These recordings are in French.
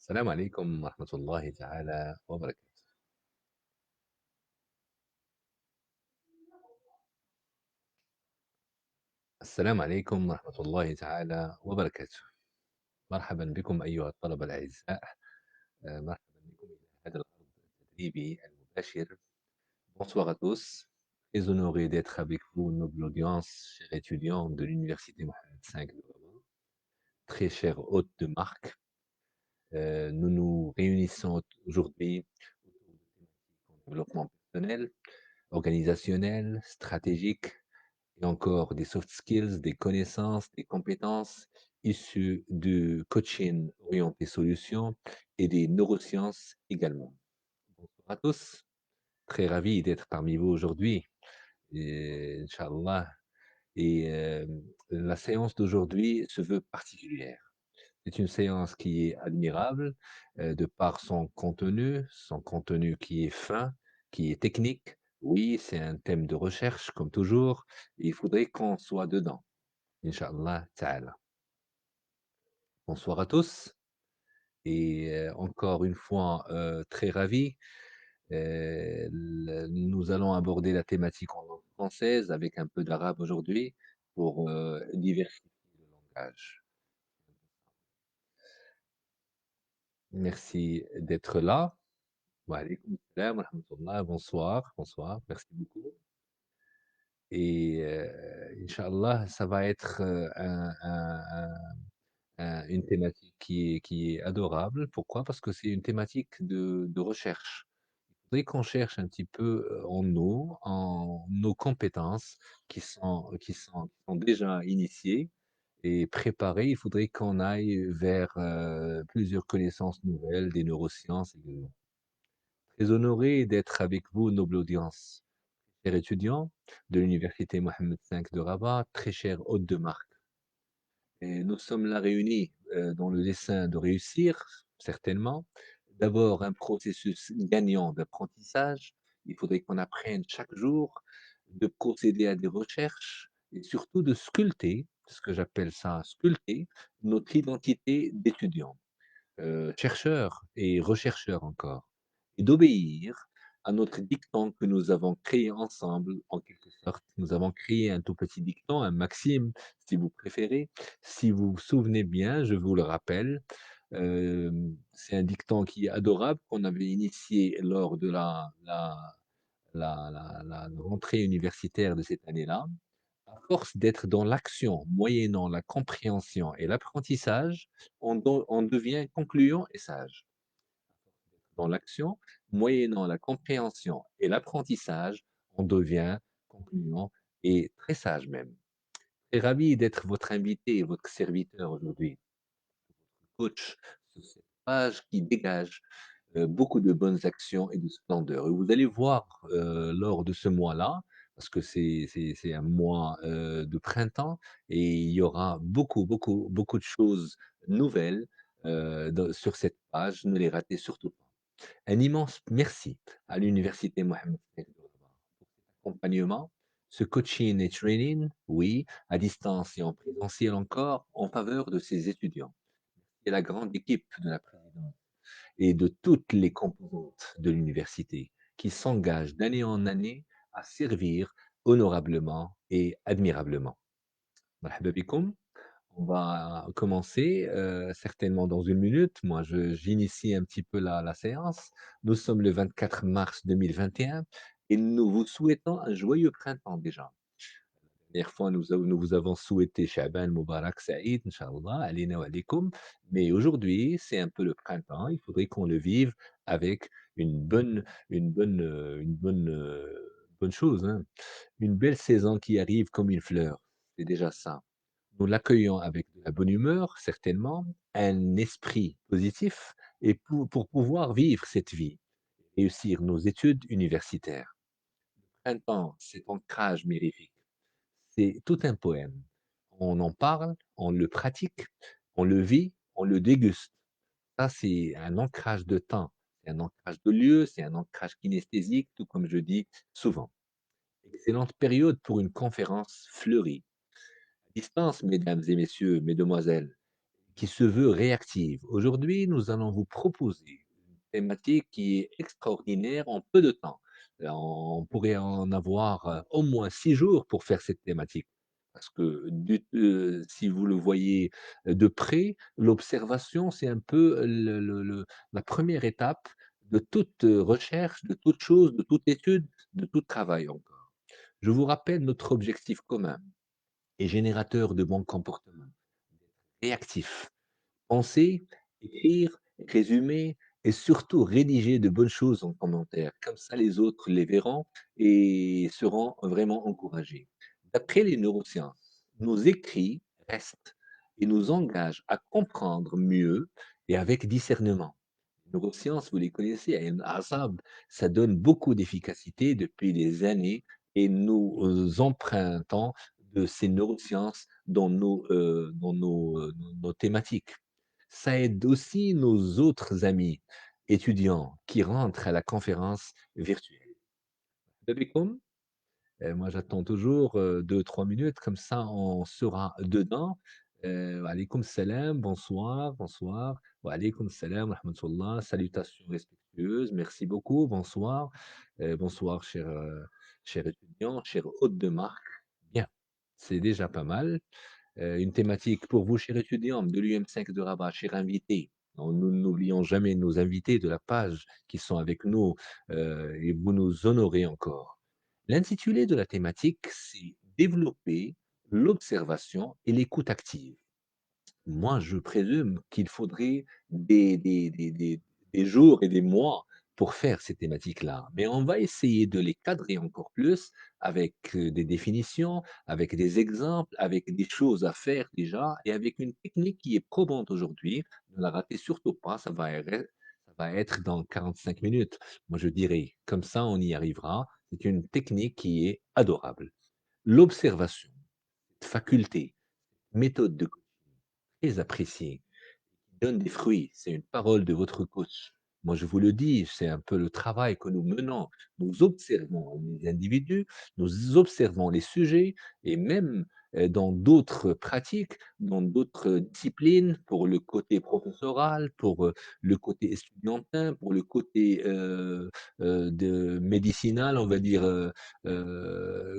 السلام عليكم ورحمة الله تعالى وبركاته. السلام عليكم ورحمة الله تعالى وبركاته. مرحبا بكم أيها الطلبة الأعزاء. مرحبا بكم إلى هذا العرض التدريبي المباشر. Bonsoir à tous. Très honoré d'être avec vous, noble audience, chers étudiants de l'Université Mohamed V de Rabat, très chers hôtes de marque. Nous nous réunissons aujourd'hui autour de thématiques en développement personnel, organisationnel, stratégique, et encore des soft skills, des connaissances, des compétences issues du coaching orienté solutions et des neurosciences également. Bonsoir à tous, très ravi d'être parmi vous aujourd'hui, et Inch'Allah. Et la séance d'aujourd'hui se veut particulière. C'est une séance qui est admirable de par son contenu qui est fin, qui est technique. Oui, c'est un thème de recherche, comme toujours. Il faudrait qu'on soit dedans, Inch'Allah Ta'ala. Bonsoir à tous. Et encore une fois, très ravi. Nous allons aborder la thématique en langue française avec un peu d'arabe aujourd'hui pour diversifier le langage. Merci d'être là. Wa alaykoum salam wa rahmatullah. Bonsoir, bonsoir, merci beaucoup. Et Inch'Allah, ça va être une thématique qui est adorable. Pourquoi? Parce que c'est une thématique de recherche. Il faudrait qu'on cherche un petit peu en nous, en nos compétences qui sont déjà initiées et préparées. Il faudrait qu'on aille vers plusieurs connaissances nouvelles, des neurosciences également. Très honoré d'être avec vous, noble audience. Chers étudiants de l'Université Mohammed V de Rabat, très chers hôtes de marque. Et nous sommes là réunis dans le dessein de réussir, certainement. D'abord, un processus gagnant d'apprentissage. Il faudrait qu'on apprenne chaque jour, de procéder à des recherches et surtout de sculpter, ce que j'appelle ça sculpter, notre identité d'étudiant, chercheurs et rechercheurs encore, et d'obéir à notre dicton que nous avons créé ensemble, en quelque sorte. Nous avons créé un tout petit dicton, un maxime, si vous préférez. Si vous vous souvenez bien, je vous le rappelle, c'est un dicton qui est adorable, qu'on avait initié lors de la rentrée universitaire de cette année-là. À force d'être dans l'action, moyennant la compréhension et l'apprentissage, on devient concluant et sage. Dans l'action, moyennant la compréhension et l'apprentissage, on devient concluant et très sage même. Très ravi d'être votre invité et votre serviteur aujourd'hui, coach sur cette page qui dégage beaucoup de bonnes actions et de splendeur. Et vous allez voir lors de ce mois-là, parce que c'est un mois de printemps, et il y aura beaucoup, beaucoup, beaucoup de choses nouvelles sur cette page. Ne les ratez surtout pas. Un immense merci à l'Université Mohamed VI de Rabat pour cet accompagnement, ce coaching et training, oui, à distance et en présentiel encore, en faveur de ses étudiants. Et la grande équipe de la présidence et de toutes les composantes de l'université qui s'engagent d'année en année à servir honorablement et admirablement. Marhaba bikoum. On va commencer certainement dans une minute. Moi, j'initie un petit peu la séance. Nous sommes le 24 mars 2021 et nous vous souhaitons un joyeux printemps déjà. Dernière fois, nous vous avons souhaité Shaban Mubarak Saïd, Inch'Allah, alina wa alaikum. Mais aujourd'hui, c'est un peu le printemps. Il faudrait qu'on le vive avec une bonne, bonne chose, hein. Une belle saison qui arrive comme une fleur. C'est déjà ça. Nous l'accueillons avec de la bonne humeur, certainement, un esprit positif, et pour pouvoir vivre cette vie, réussir nos études universitaires. Le printemps, cet ancrage mirifique, c'est tout un poème. On en parle, on le pratique, on le vit, on le déguste. Ça, c'est un ancrage de temps, c'est un ancrage de lieu, c'est un ancrage kinesthésique, tout comme je dis souvent. Excellente période pour une conférence fleurie. À distance, mesdames et messieurs, mesdemoiselles, qui se veut réactive. Aujourd'hui, nous allons vous proposer une thématique qui est extraordinaire en peu de temps. On pourrait en avoir au moins 6 jours pour faire cette thématique. Parce que si vous le voyez de près, l'observation, c'est un peu la première étape de toute recherche, de toute chose, de toute étude, de tout travail encore. Je vous rappelle notre objectif commun et générateur de bons comportements, réactif. Penser, écrire, résumer et surtout rédiger de bonnes choses en commentaire. Comme ça, les autres les verront et seront vraiment encouragés. D'après les neurosciences, nos écrits restent et nous engagent à comprendre mieux et avec discernement. Les neurosciences, vous les connaissez, Ayn Asab, ça donne beaucoup d'efficacité depuis des années et nous empruntons de ces neurosciences dans nos thématiques. Ça aide aussi nos autres amis étudiants qui rentrent à la conférence virtuelle. Salam. Moi, j'attends toujours 2-3 minutes, comme ça on sera dedans. Wa alaykoum salam, bonsoir, bonsoir. Wa alaykoum salam wa rahmatullah, salutations respectueuses, merci beaucoup, bonsoir. Bonsoir, cher étudiant, cher hôte de marque. Bien, c'est déjà pas mal. Une thématique pour vous, chers étudiants de l'UM5 de Rabat, chers invités. Nous n'oublions jamais nos invités de la page qui sont avec nous et vous nous honorez encore. L'intitulé de la thématique, c'est développer l'observation et l'écoute active. Moi, je présume qu'il faudrait des jours et des mois pour faire ces thématiques-là. Mais on va essayer de les cadrer encore plus avec des définitions, avec des exemples, avec des choses à faire déjà et avec une technique qui est probante aujourd'hui. Ne la ratez surtout pas, ça va être dans 45 minutes. Moi, je dirais, comme ça, on y arrivera. C'est une technique qui est adorable. L'observation, faculté, méthode de très appréciée, donne des fruits. C'est une parole de votre coach. Moi, je vous le dis, c'est un peu le travail que nous menons. Nous observons les individus, nous observons les sujets et même dans d'autres pratiques, dans d'autres disciplines, pour le côté professoral, pour le côté estudiantin, pour le côté de médicinal, on va dire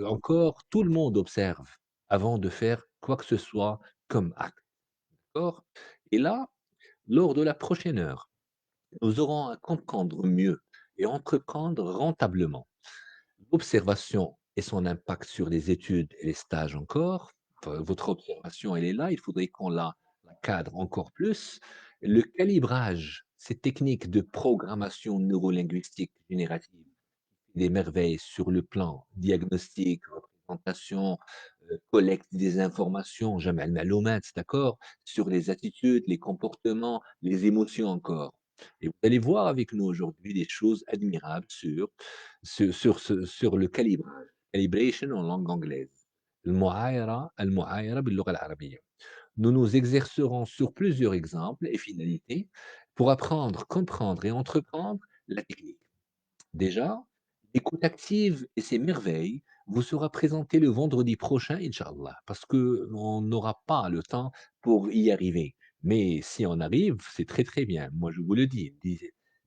encore, tout le monde observe avant de faire quoi que ce soit comme acte. D'accord. Et là, lors de la prochaine heure, nous aurons à comprendre mieux et entreprendre rentablement l'observation et son impact sur les études et les stages encore. Enfin, votre observation, elle est là, il faudrait qu'on la cadre encore plus. Le calibrage, ces techniques de programmation neurolinguistique générative, des merveilles sur le plan diagnostic, représentation, collecte des informations, Jamal Maloumat, d'accord? Sur les attitudes, les comportements, les émotions encore. Et vous allez voir avec nous aujourd'hui des choses admirables sur le calibrage, calibration en langue anglaise. المعايرة باللغة العربية. Nous nous exercerons sur plusieurs exemples et finalités pour apprendre, comprendre et entreprendre la technique. Déjà, l'écoute active et ses merveilles vous sera présentée le vendredi prochain, Inch'Allah, parce que on n'aura pas le temps pour y arriver. Mais si on arrive, c'est très très bien. Moi, je vous le dis.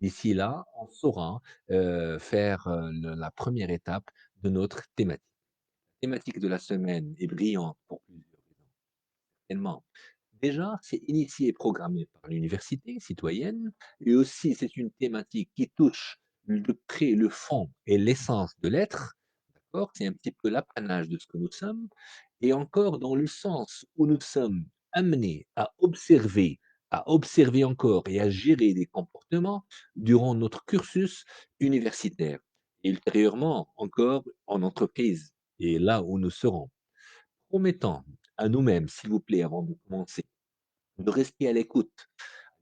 D'ici là, on saura faire la première étape de notre thématique. La thématique de la semaine est brillante pour plusieurs raisons. Tellement. Déjà, c'est initié et programmé par l'université citoyenne et aussi c'est une thématique qui touche de près le fond et l'essence de l'être, d'accord? C'est un petit peu l'apanage de ce que nous sommes et encore dans le sens où nous sommes amenés à observer encore et à gérer des comportements durant notre cursus universitaire et ultérieurement encore en entreprise et là où nous serons. Promettons à nous-mêmes, s'il vous plaît, avant de commencer, de rester à l'écoute.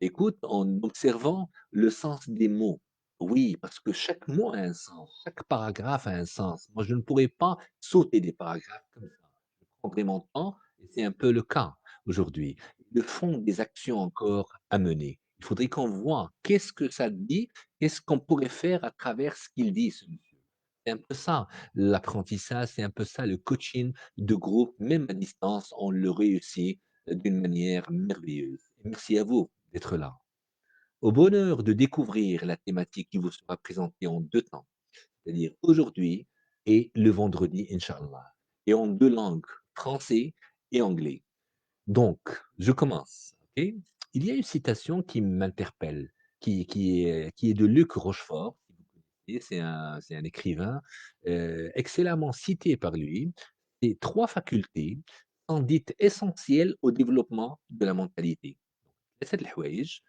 L'écoute en observant le sens des mots. Oui, parce que chaque mot a un sens, chaque paragraphe a un sens. Moi, je ne pourrais pas sauter des paragraphes comme ça. Je prendrai mon temps, et c'est un peu le cas aujourd'hui. Le fond des actions encore à mener. Il faudrait qu'on voit qu'est-ce que ça dit, qu'est-ce qu'on pourrait faire à travers ce qu'il dit, ce monsieur. C'est un peu ça, l'apprentissage, c'est un peu ça, le coaching de groupe, même à distance, on le réussit d'une manière merveilleuse. Merci à vous d'être là. Au bonheur de découvrir la thématique qui vous sera présentée en 2 temps, c'est-à-dire aujourd'hui et le vendredi, inch'Allah, et en 2 langues, français et anglais. Donc, je commence, OK? Il y a une citation qui m'interpelle, qui est de Luc Rochefort, si vous connaissez, c'est un écrivain, excellemment cité par lui. «Ces 3 facultés sont dites essentielles au développement de la mentalité». 3 الحوايج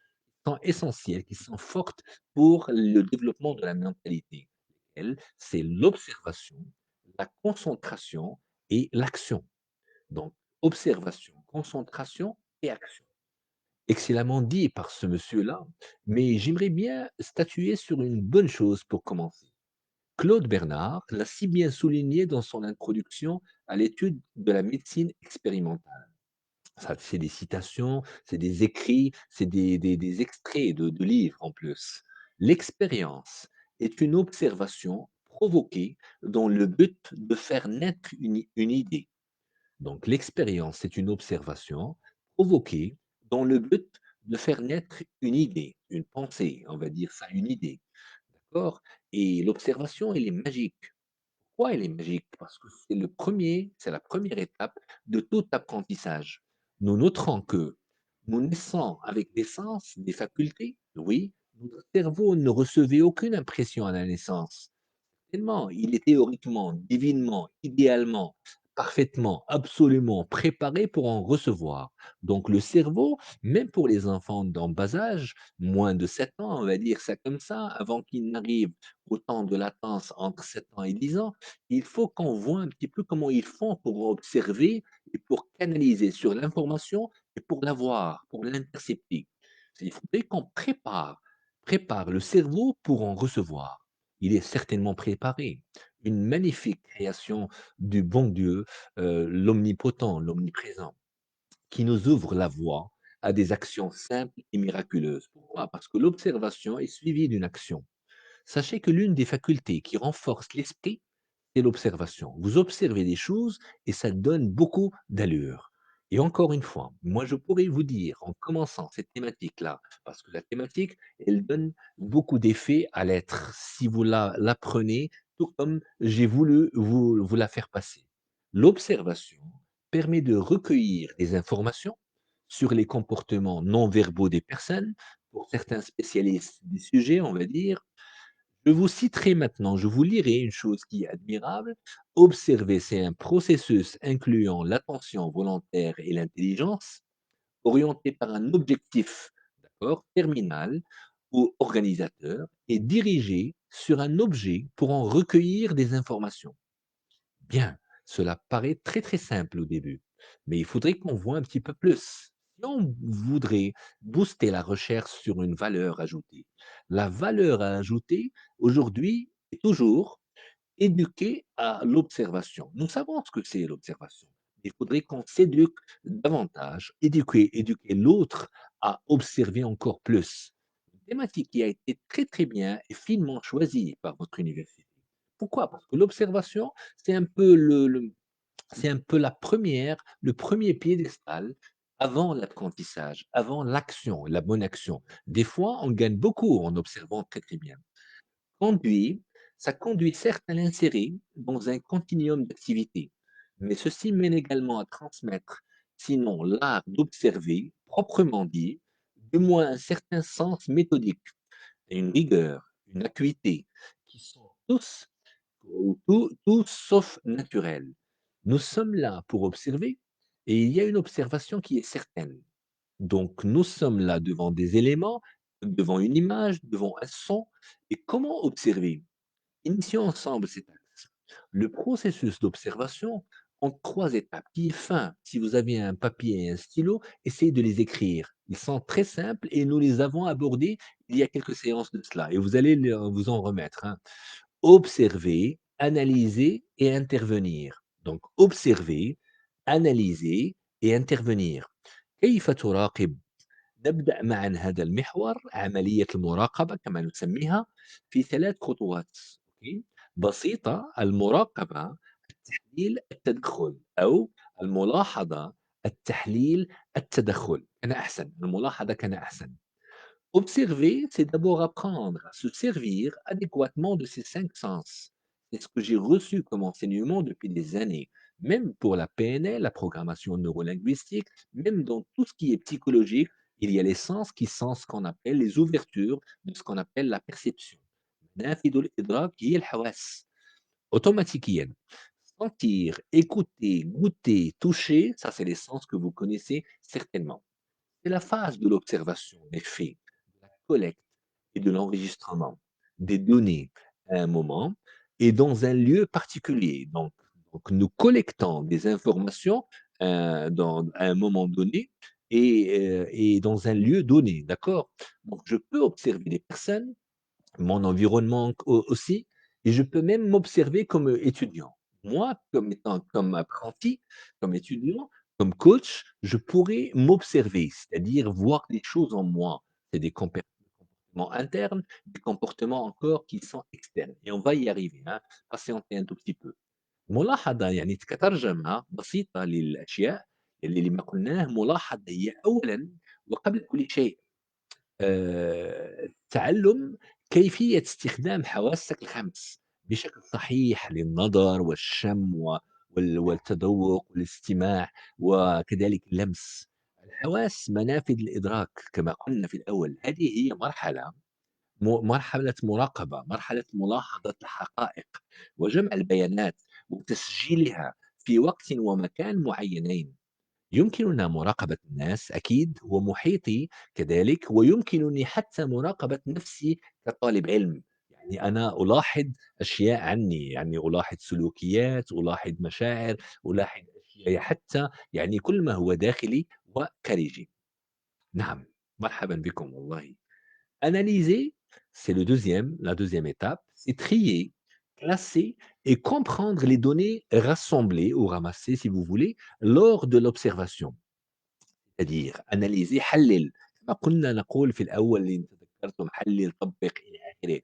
sont essentielles, qui sont fortes pour le développement de la mentalité. C'est l'observation, la concentration et l'action. Donc, observation, concentration et action. Excellemment dit par ce monsieur-là, mais j'aimerais bien statuer sur une bonne chose pour commencer. Claude Bernard l'a si bien souligné dans son introduction à l'étude de la médecine expérimentale. Ça, c'est des citations, c'est des écrits, c'est des extraits de livres en plus. L'expérience est une observation provoquée dans le but de faire naître une idée. Donc l'expérience, c'est une observation provoquée dans le but de faire naître une idée, une pensée, on va dire ça, une idée, d'accord? Et l'observation, elle est magique. Pourquoi elle est magique? Parce que c'est la première étape de tout apprentissage. Nous noterons que nous naissons avec des sens, des facultés, oui, notre cerveau ne recevait aucune impression à la naissance. Tellement, il est théoriquement, divinement, idéalement, parfaitement, absolument préparé pour en recevoir. Donc le cerveau, même pour les enfants d'en bas âge, moins de 7 ans, on va dire ça comme ça, avant qu'ils n'arrivent au temps de latence entre 7 ans et 10 ans, il faut qu'on voit un petit peu comment ils font pour observer et pour canaliser sur l'information et pour l'avoir, pour l'intercepter. Il faudrait qu'on prépare le cerveau pour en recevoir. Il est certainement préparé. Une magnifique création du bon Dieu, l'omnipotent, l'omniprésent, qui nous ouvre la voie à des actions simples et miraculeuses. Pourquoi? Parce que l'observation est suivie d'une action. Sachez que l'une des facultés qui renforce l'esprit, c'est l'observation. Vous observez des choses et ça donne beaucoup d'allure. Et encore une fois, moi je pourrais vous dire, en commençant cette thématique-là, parce que la thématique, elle donne beaucoup d'effets à l'être, si vous l'apprenez, tout comme j'ai voulu vous la faire passer. L'observation permet de recueillir des informations sur les comportements non verbaux des personnes, pour certains spécialistes des sujets, on va dire, je vous citerai maintenant, je vous lirai une chose qui est admirable. Observer, c'est un processus incluant l'attention volontaire et l'intelligence, orienté par un objectif, d'accord, terminal ou organisateur, et dirigé sur un objet pour en recueillir des informations. Bien, cela paraît très très simple au début, mais il faudrait qu'on voit un petit peu plus. Si on voudrait booster la recherche sur une valeur ajoutée, la valeur à ajouter aujourd'hui est toujours éduquer à l'observation. Nous savons ce que c'est l'observation. Il faudrait qu'on s'éduque davantage, éduquer l'autre à observer encore plus. Une thématique qui a été très très bien et finement choisie par votre université. Pourquoi? Parce que l'observation, c'est un peu c'est un peu le premier piédestal avant l'apprentissage, avant l'action, la bonne action. Des fois, on gagne beaucoup en observant très très bien. Conduit, ça conduit certes à l'insérer dans un continuum d'activités, mais ceci mène également à transmettre, sinon l'art d'observer, proprement dit, du moins un certain sens méthodique et une rigueur, une acuité, qui sont tous sauf naturels. Nous sommes là pour observer et il y a une observation qui est certaine. Donc nous sommes là devant des éléments, devant une image, devant un son et comment observer? Initions ensemble cet axe. Le processus d'observation en 3 étapes qui est fin. Si vous avez un papier et un stylo, essayez de les écrire. Ils sont très simples et nous les avons abordés il y a quelques séances de cela et vous allez vous en remettre, hein. Observer, analyser et intervenir. Donc observer, analyser et intervenir. كيف تراقب؟ نبدأ معًا هذا المحور عملية المراقبة كما نسميها في 3 خطوات أوكي، بسيطة المراقبة، التحليل، التدخل أو الملاحظة، التحليل، التدخل، كان أحسن، الملاحظة كان أحسن. Observer, c'est d'abord apprendre à se servir adéquatement de ces 5 sens. C'est ce que j'ai reçu comme enseignement depuis des années. Même pour la PNL, la programmation neurolinguistique, même dans tout ce qui est psychologique, il y a les sens qui sont ce qu'on appelle les ouvertures de ce qu'on appelle la perception. نافذ الإدراك هي الحواس. Automatiquement, sentir, écouter, goûter, toucher, ça c'est les sens que vous connaissez certainement. C'est la phase de l'observation des faits, de la collecte et de l'enregistrement des données à un moment et dans un lieu particulier. Donc nous collectons des informations à un moment donné et dans un lieu donné, d'accord? Donc je peux observer des personnes, mon environnement aussi, et je peux même m'observer comme étudiant. Moi, comme étant comme apprenti, comme étudiant, comme coach, je pourrais m'observer, c'est-à-dire voir des choses en moi. C'est des comportements internes, des comportements encore qui sont externes. Et on va y arriver, hein. Patientez un tout petit peu. ملاحظة يعني كترجمة بسيطة للأشياء اللي ما قلناه. ملاحظة هي أولًا وقبل كل شيء تعلُّم كيفية استخدام حواسك ال5 بشكل صحيح للنظر والشم والتذوق والاستماع وكذلك اللمس. الحواس منافذ الإدراك كما قلنا في الأول، هذه هي مرحلة مراقبة، مرحلة ملاحظة الحقائق وجمع البيانات وتسجيلها في وقت ومكان معينين. يمكننا مراقبة الناس أكيد ومحيطي كذلك، ويمكنني حتى مراقبة نفسي كطالب علم. يعني أنا ألاحظ أشياء عني، يعني ألاحظ سلوكيات، ألاحظ مشاعر، ألاحظ أشياء حتى يعني كل ما هو داخلي وخارجي. نعم، مرحبًا بكم والله. Analyser, c'est la deuxième étape, c'est trier, classer et comprendre les données rassemblées ou ramassées si vous voulez lors de l'observation. C'est-à-dire analyser حلِّل، كما كنا نقول في الأول اللي أنتم ذكرتم حلِّل، طبِّق إلى آخره.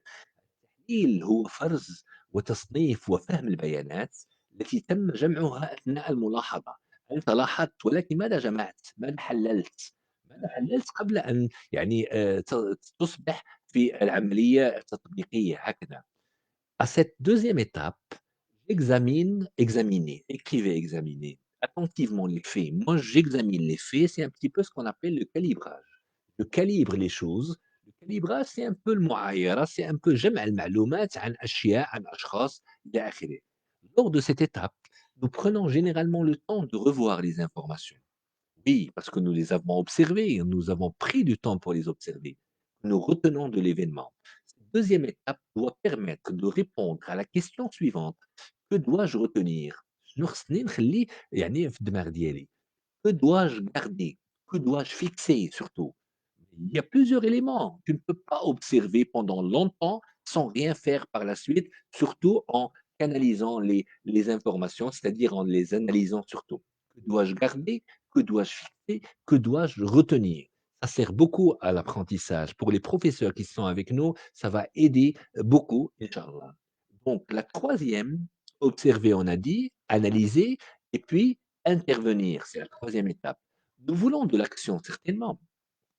التحليل هو فرز وتصنيف وفهم البيانات التي تم جمعها أثناء الملاحظة. أنت لاحظت ولكن ماذا جمعت؟ ماذا حلّلت؟ ماذا حلّلت قبل أن يعني تصبح في العملية التطبيقية هكذا. À cette deuxième étape, examiner, écrivez examiner attentivement les faits. Moi, j'examine les faits, c'est un petit peu ce qu'on appelle le calibrage. Je calibre les choses. Le calibrage, c'est un peu المعايرة, c'est un peu جمع المعلومات عن أشياء، عن أشخاص إلى آخره. Lors de cette étape, nous prenons généralement le temps de revoir les informations. Oui, parce que nous les avons observés, nous avons pris du temps pour les observer. Nous retenons de l'événement. Cette deuxième étape doit permettre de répondre à la question suivante: que dois-je retenir؟ شنو خصني نخلي يعني في الدماغ ديالي؟ Que dois-je garder? Que dois-je fixer surtout? Il y a plusieurs éléments. Tu ne peux pas observer pendant longtemps sans rien faire par la suite, surtout en canalisant les informations, c'est-à-dire en les analysant surtout. Que dois-je garder? Que dois-je fixer? Que dois-je retenir? Ça sert beaucoup à l'apprentissage. Pour les professeurs qui sont avec nous, ça va aider beaucoup, Inch'Allah. Donc, la troisième, observer, on a dit, analyser, et puis intervenir. C'est la troisième étape. Nous voulons de l'action, certainement.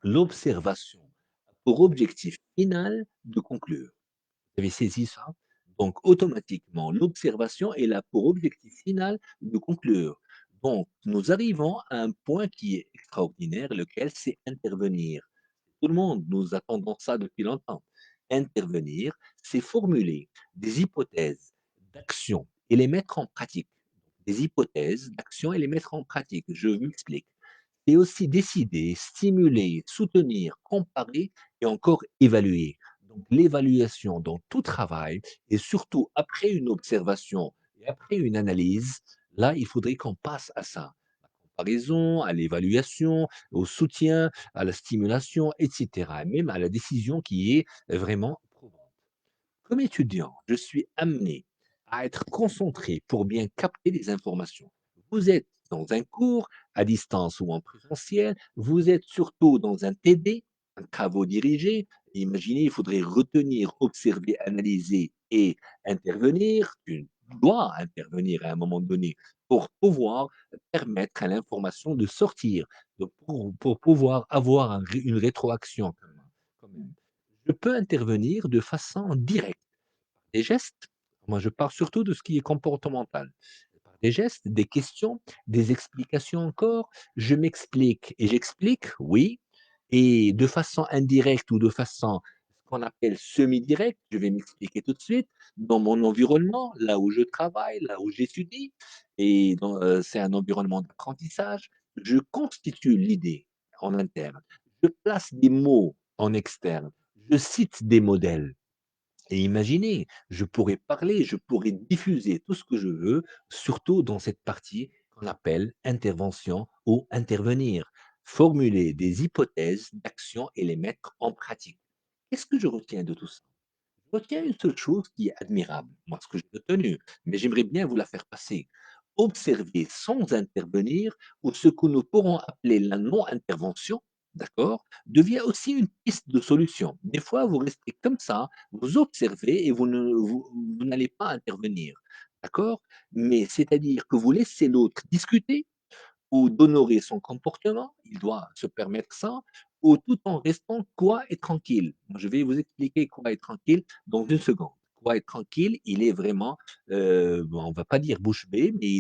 L'observation a pour objectif final de conclure. Vous avez saisi ça? Donc automatiquement, l'observation est là pour objectif final de conclure. Donc nous arrivons à un point qui est extraordinaire, lequel c'est intervenir. Tout le monde, nous attendons ça depuis longtemps. Intervenir, c'est formuler des hypothèses d'action et les mettre en pratique. Des hypothèses d'action et les mettre en pratique. Je m'explique. Et aussi décider, stimuler, soutenir, comparer et encore évaluer. Donc l'évaluation dans tout travail et surtout après une observation et après une analyse, là, il faudrait qu'on passe à ça. La comparaison, à l'évaluation, au soutien, à la stimulation, et cetera, et même à la décision qui est vraiment probante. Comme étudiant, je suis amené à être concentré pour bien capter les informations. Vous êtes dans un cours à distance ou en présentiel, vous êtes surtout dans un TD, un travaux dirigés. Imaginez, il faudrait retenir, observer, analyser et intervenir. Tu dois intervenir à un moment donné pour pouvoir permettre à l'information de sortir, pour pouvoir avoir une rétroaction quand même. Je peux intervenir de façon directe. Des gestes, moi je parle surtout de ce qui est comportemental. Par des gestes, des questions, des explications encore. Je m'explique et j'explique, oui, et de façon indirecte ou de façon ce qu'on appelle semi-directe, je vais m'expliquer tout de suite, dans mon environnement, là où je travaille, là où j'étudie, et c'est un environnement d'apprentissage. Je constitue l'idée en interne. Je place des mots en externe. Je cite des modèles. Et imaginez, je pourrais parler, je pourrais diffuser tout ce que je veux, surtout dans cette partie qu'on appelle intervention ou intervenir. Formuler des hypothèses d'action et les mettre en pratique. Qu'est-ce que je retiens de tout ça? Je retiens une seule chose qui est admirable, moi, ce que j'ai retenu, mais j'aimerais bien vous la faire passer. Observer sans intervenir, ou ce que nous pourrons appeler la non-intervention, d'accord, devient aussi une piste de solution. Des fois, vous restez comme ça, vous observez et vous n'allez pas intervenir, d'accord? Mais c'est-à-dire que vous laissez l'autre discuter ou d'honorer son comportement, il doit se permettre ça, ou tout en restant quoi et tranquille. Je vais vous expliquer quoi et tranquille dans une seconde. Quoi et tranquille, il est vraiment, bon, on va pas dire bouche bée, mais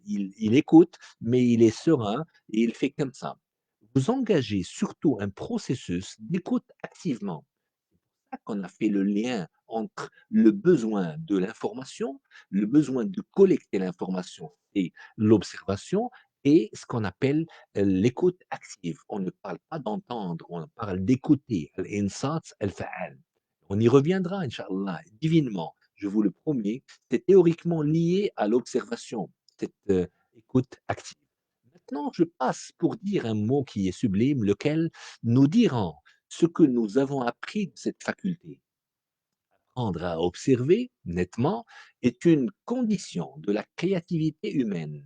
il écoute, mais il est serein et il fait comme ça. Vous engagez surtout un processus d'écoute activement ça qu'on a fait le lien entre le besoin de l'information, le besoin de collecter l'information et l'observation et ce qu'on appelle l'écoute active. On ne parle pas d'entendre, on parle d'écouter. Al-insat al-fa'al. On y reviendra, Inch'Allah, divinement, je vous le promets. C'est théoriquement lié à l'observation, cette écoute active. Maintenant, je passe pour dire un mot qui est sublime, lequel nous dirons ce que nous avons appris de cette faculté. Apprendre à observer nettement est une condition de la créativité humaine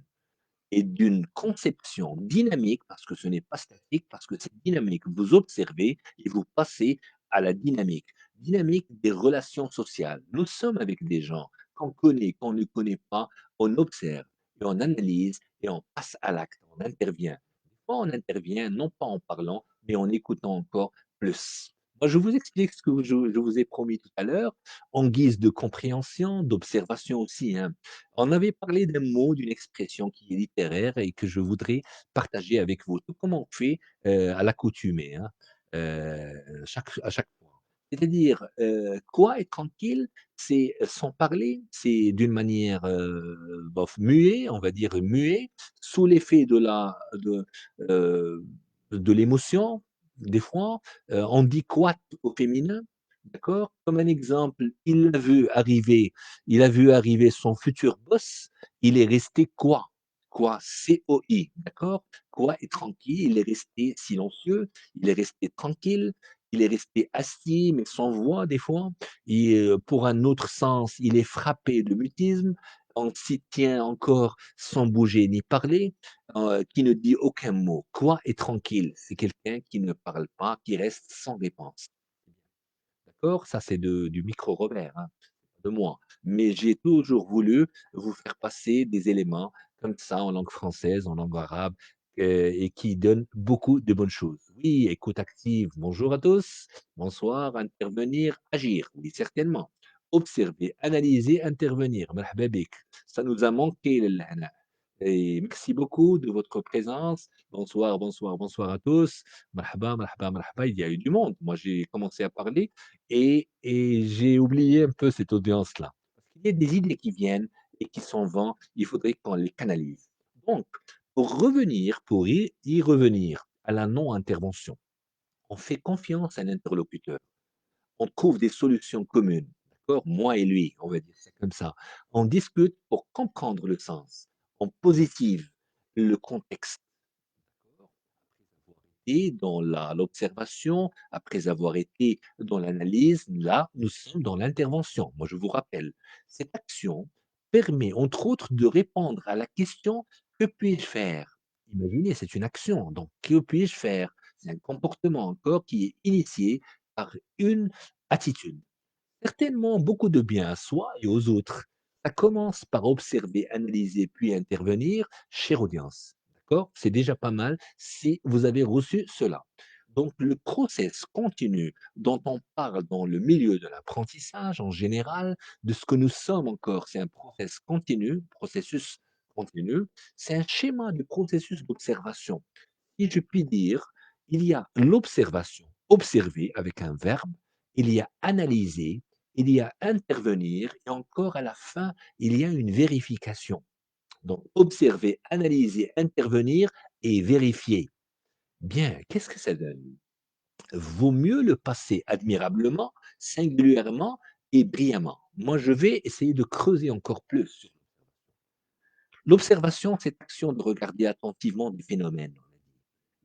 et d'une conception dynamique, parce que ce n'est pas statique, parce que c'est dynamique. Vous observez et vous passez à la dynamique. Dynamique des relations sociales. Nous sommes avec des gens qu'on connaît, qu'on ne connaît pas, on observe et on analyse et on passe à l'acte, on intervient. Des fois, on intervient non pas en parlant, mais en écoutant encore plus. Moi, je vous explique ce que je vous ai promis tout à l'heure, en guise de compréhension, d'observation aussi, hein. On avait parlé d'un mot, d'une expression qui est littéraire et que je voudrais partager avec vous, tout comme on fait, à l'accoutumée, hein, à chaque fois. C'est-à-dire, quoi être tranquille, c'est sans parler, c'est d'une manière, bof, muet, on va dire muet, sous l'effet heu, de l'émotion, des fois, on dit «quoi» au féminin, d'accord? Comme un exemple, il a vu arriver son futur boss, il est resté quoi? Quoi, C-O-I, d'accord? Quoi est tranquille, il est resté silencieux, il est resté tranquille, il est resté assis, mais sans voix des fois. Et pour un autre sens, il est frappé de mutisme, on s'y tient encore sans bouger ni parler, qui ne dit aucun mot. Quoi est tranquille? C'est quelqu'un qui ne parle pas, qui reste sans réponse. D'accord? Ça, c'est du micro Robert, hein, de moi. Mais j'ai toujours voulu vous faire passer des éléments comme ça en langue française, en langue arabe, et qui donnent beaucoup de bonnes choses. Oui, écoute active, bonjour à tous, bonsoir, intervenir, agir, oui, certainement. Observer, analyser, intervenir. Marhaba bik. Ça nous a manqué, et merci beaucoup de votre présence. Bonsoir, bonsoir, bonsoir à tous. Marhaba, marhaba, marhaba. Il y a eu du monde. Moi, j'ai commencé à parler et j'ai oublié un peu cette audience-là. Parce qu'il y a des idées qui viennent et qui s'en vont. Il faudrait qu'on les canalise. Donc, pour y revenir à la non-intervention, on fait confiance à l'interlocuteur. On trouve des solutions communes. D'accord? Moi et lui, on va dire ça comme ça. On discute pour comprendre le sens. On positive le contexte. Et dans l'observation, après avoir été dans l'analyse, là, nous sommes dans l'intervention. Moi, je vous rappelle, cette action permet, entre autres, de répondre à la question: «Que puis-je faire?» Imaginez, c'est une action, donc que puis-je faire? C'est un comportement encore qui est initié par une attitude. Certainement beaucoup de bien à soi et aux autres. Ça commence par observer, analyser, puis intervenir, chère audience. D'accord? C'est déjà pas mal si vous avez reçu cela. Donc, le process continu dont on parle dans le milieu de l'apprentissage en général, de ce que nous sommes encore, c'est un processus continu, c'est un schéma du processus d'observation. Si je puis dire, il y a l'observation, observer avec un verbe, il y a analyser, il y a intervenir et encore à la fin, il y a une vérification. Donc observer, analyser, intervenir et vérifier. Bien, qu'est-ce que ça donne? Vaut mieux le passer admirablement, singulièrement et brillamment. Moi, je vais essayer de creuser encore plus. L'observation, c'est l'action de regarder attentivement des phénomènes,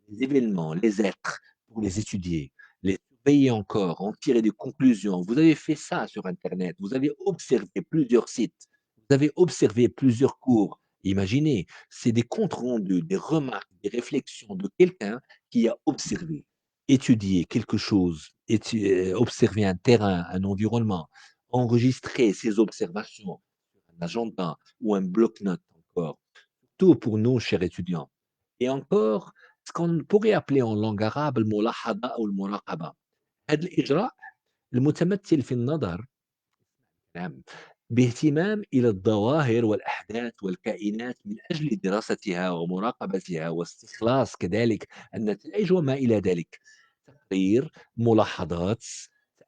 les événements, les êtres, pour les étudier, les surveiller encore, en tirer des conclusions. Vous avez fait ça sur Internet, vous avez observé plusieurs sites, vous avez observé plusieurs cours. Imaginez, c'est des comptes rendus, des remarques, des réflexions de quelqu'un qui a observé, étudié quelque chose, observé un terrain, un environnement, enregistré ses observations sur un agenda ou un bloc-notes encore. Tout pour nous, chers étudiants. Et encore, ce qu'on pourrait appeler en langue arabe الملاحظة أو المراقبة. هذا الإجراء المتمثل في النظر نعم باهتمام إلى الظواهر والأحداث والكائنات من أجل دراستها ومراقبتها واستخلاص كذلك النتائج وما إلى ذلك. تقرير، ملاحظات،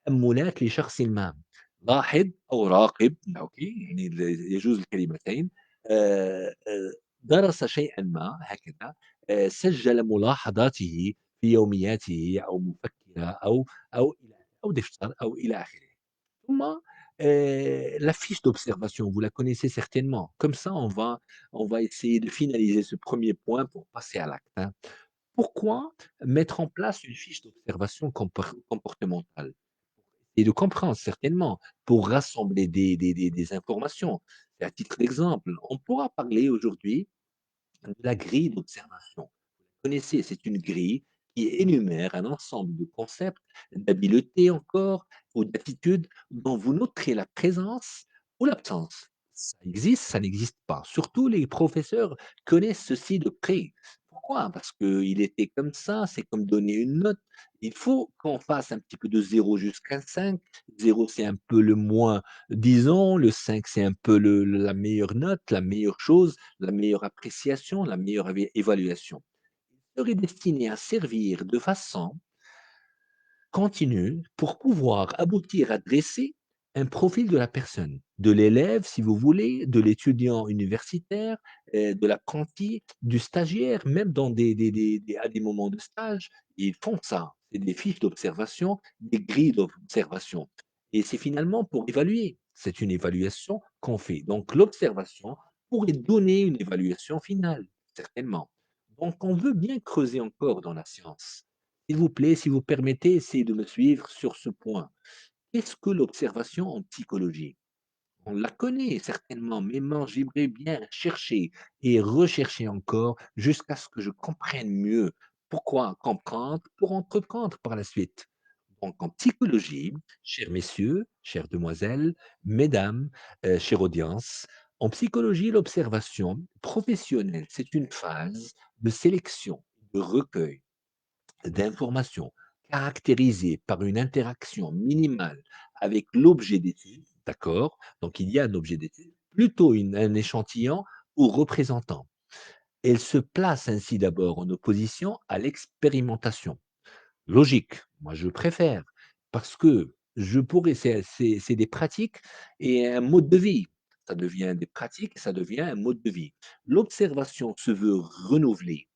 تأملات لشخص ما. لاحظ أو راقب، أوكي، يعني يجوز الكلمتين. درس شيئًا ما هكذا، سجّل ملاحظاته في يومياته أو مفكرة أو دفتر أو إلى آخره. ثم la fiche d'observation, vous la connaissez certainement. Comme ça, on va essayer de finaliser ce premier point pour passer à l'acte, hein. Pourquoi mettre en place une fiche d'observation comportementale? Et de comprendre certainement, pour rassembler des informations. Et à titre d'exemple, on pourra parler aujourd'hui de la grille d'observation. Connaissez, c'est une grille qui énumère un ensemble de concepts, d'habiletés encore, ou d'attitudes dont vous noterez la présence ou l'absence. Ça existe, ça n'existe pas. Surtout les professeurs connaissent ceci de près. Pourquoi? Parce qu'il était comme ça, c'est comme donner une note. Il faut qu'on fasse un petit peu de 0 jusqu'à 5. 0, c'est un peu le moins, disons, le 5, c'est un peu la meilleure note, la meilleure chose, la meilleure appréciation, la meilleure évaluation serait destiné à servir de façon continue pour pouvoir aboutir à dresser un profil de la personne, de l'élève, si vous voulez, de l'étudiant universitaire, de l'apprenti, du stagiaire, même dans à des moments de stage, ils font ça. C'est des fiches d'observation, des grilles d'observation. Et c'est finalement pour évaluer. C'est une évaluation qu'on fait. Donc l'observation pourrait donner une évaluation finale, certainement. Donc on veut bien creuser encore dans la science. S'il vous plaît, si vous permettez, essayez de me suivre sur ce point. Qu'est-ce que l'observation en psychologie? On la connaît certainement, mais moi, j'aimerais bien chercher et rechercher encore jusqu'à ce que je comprenne mieux. Pourquoi comprendre? Pour entreprendre par la suite. Donc, en psychologie, chers messieurs, chères demoiselles, mesdames, chère audience, en psychologie, l'observation professionnelle, c'est une phase de sélection, de recueil d'informations caractérisées par une interaction minimale avec l'objet d'étude, d'accord? Donc il y a un objet d'étude, plutôt un échantillon ou représentant. Elle se place ainsi d'abord en opposition à l'expérimentation. Logique, moi je préfère, parce que je pourrais, c'est des pratiques et un mode de vie. Ça devient des pratiques, ça devient un mode de vie. L'observation se veut renouvelée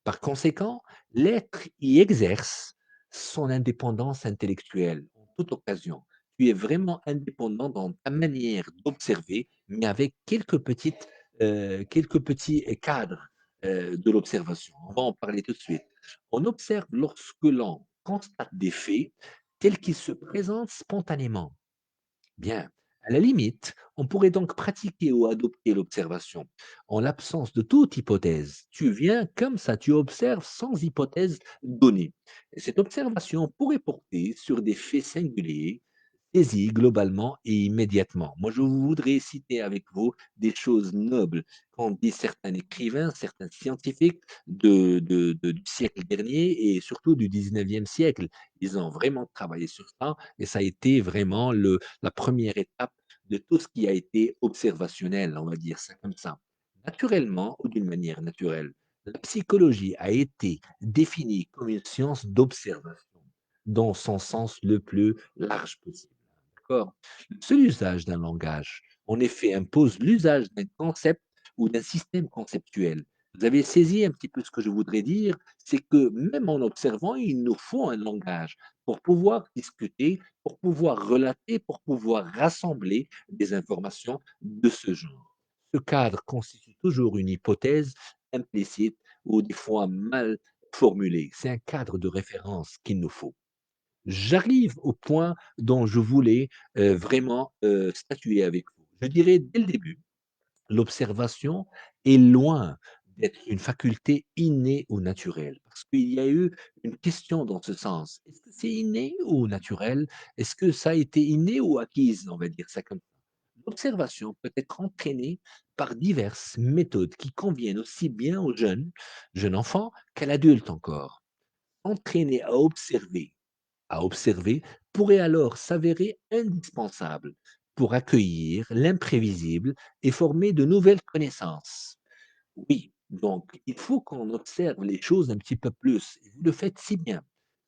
par conséquent, l'être y exerce son indépendance intellectuelle en toute occasion. Tu es vraiment indépendant dans ta manière d'observer, mais avec quelques petits cadres de l'observation. On va en parler tout de suite. On observe lorsque l'on constate des faits tels qu'ils se présentent spontanément. Bien. À la limite, on pourrait donc pratiquer ou adopter l'observation en l'absence de toute hypothèse. Tu viens comme ça, tu observes sans hypothèse donnée. Et cette observation pourrait porter sur des faits singuliers, saisie globalement et immédiatement. Moi, je voudrais citer avec vous des choses nobles qu'ont dit certains écrivains, certains scientifiques du siècle dernier et surtout du 19e siècle. Ils ont vraiment travaillé sur ça et ça a été vraiment la première étape de tout ce qui a été observationnel, on va dire ça comme ça. Naturellement ou d'une manière naturelle, la psychologie a été définie comme une science d'observation dans son sens le plus large possible. D'accord? Le seul usage d'un langage, en effet, impose l'usage d'un concept ou d'un système conceptuel. Vous avez saisi un petit peu ce que je voudrais dire, c'est que même en observant, il nous faut un langage pour pouvoir discuter, pour pouvoir relater, pour pouvoir rassembler des informations de ce genre. Ce cadre constitue toujours une hypothèse implicite ou des fois mal formulée. C'est un cadre de référence qu'il nous faut. J'arrive au point dont je voulais, vraiment, statuer avec vous. Je dirais dès le début, l'observation est loin d'être une faculté innée ou naturelle, parce qu'il y a eu une question dans ce sens. Est-ce que c'est inné ou naturel? Est-ce que ça a été inné ou acquise? On va dire ça comme ça. L'observation peut être entraînée par diverses méthodes qui conviennent aussi bien aux jeunes enfants qu'à l'adulte encore. Entraîner à observer pourrait alors s'avérer indispensable pour accueillir l'imprévisible et former de nouvelles connaissances. Oui, donc il faut qu'on observe les choses un petit peu plus. Et vous le faites si bien.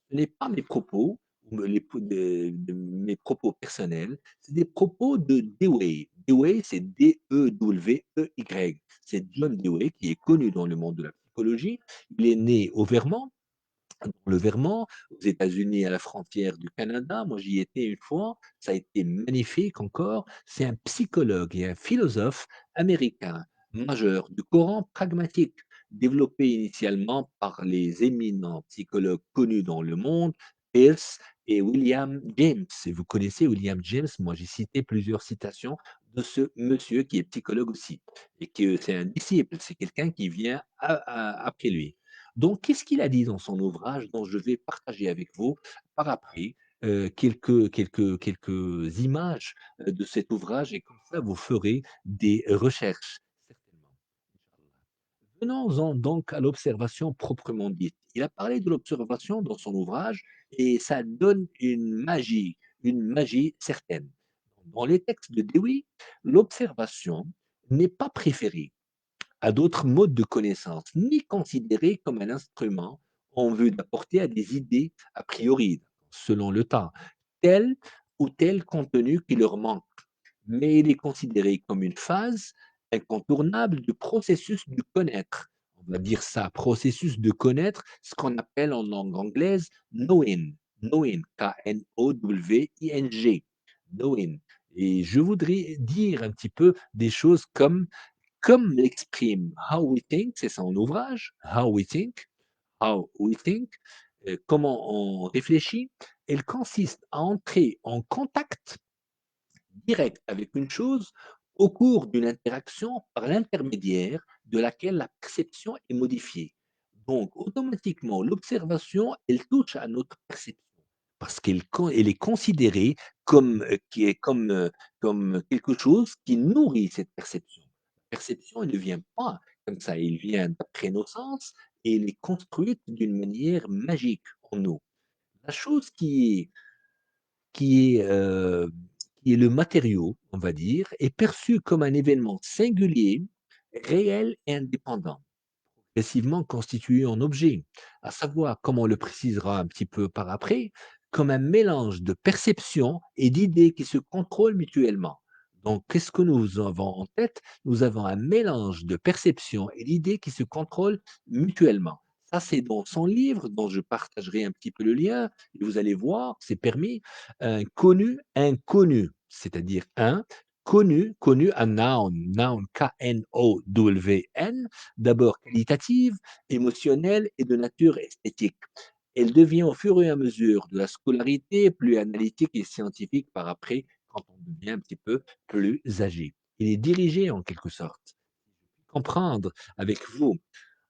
Ce n'est pas mes propos, ou de mes propos personnels, c'est des propos de Dewey. Dewey, c'est D-E-W-E-Y. C'est John Dewey qui est connu dans le monde de la psychologie. Il est né au Vermont, dans le Vermont, aux États-Unis, à la frontière du Canada. Moi, j'y étais une fois. Ça a été magnifique encore. C'est un psychologue et un philosophe américain majeur du courant pragmatique, développé initialement par les éminents psychologues connus dans le monde, Peirce et William James. Et vous connaissez William James, moi j'ai cité plusieurs citations de ce monsieur qui est psychologue aussi, et que c'est un disciple, c'est quelqu'un qui vient après lui. Donc, qu'est-ce qu'il a dit dans son ouvrage dont je vais partager avec vous par après quelques images de cet ouvrage et comme ça vous ferez des recherches, certainement. Venons-en donc à l'observation proprement dite. Il a parlé de l'observation dans son ouvrage et ça donne une magie certaine. Dans les textes de Dewey, l'observation n'est pas préférée à d'autres modes de connaissance, ni considérés comme un instrument en vue d'apporter à des idées a priori, selon le temps, tel ou tel contenu qui leur manque, mais il est considéré comme une phase incontournable du processus de connaître. On va dire ça, processus de connaître, ce qu'on appelle en langue anglaise knowing, knowing, K-N-O-W-I-N-G, knowing. Et je voudrais dire un petit peu des choses comme l'exprime How We Think, c'est son ouvrage, How We Think, comment on réfléchit, elle consiste à entrer en contact direct avec une chose au cours d'une interaction par l'intermédiaire de laquelle la perception est modifiée. Donc, automatiquement, l'observation, elle touche à notre perception parce elle est considérée comme, comme quelque chose qui nourrit cette perception. La perception, elle ne vient pas comme ça, elle vient d'après nos sens et elle est construite d'une manière magique en nous. La chose qui est, heu, qui est le matériau, on va dire, est perçu comme un événement singulier, réel et indépendant, progressivement constitué en objet, à savoir, comme on le précisera un petit peu par après, comme un mélange de perceptions et d'idées qui se contrôlent mutuellement. Donc, qu'est-ce que nous avons en tête? Nous avons un mélange de perceptions et d'idées qui se contrôlent mutuellement. Ça, c'est dans son livre, dont je partagerai un petit peu le lien, et vous allez voir, c'est permis, un connu, inconnu, c'est-à-dire un connu, un noun, K-N-O-W-N, d'abord qualitative, émotionnelle et de nature esthétique. Elle devient au fur et à mesure de la scolarité plus analytique et scientifique par après, quand on devient un petit peu plus âgé. Il est dirigé en quelque sorte. Comprendre avec vous,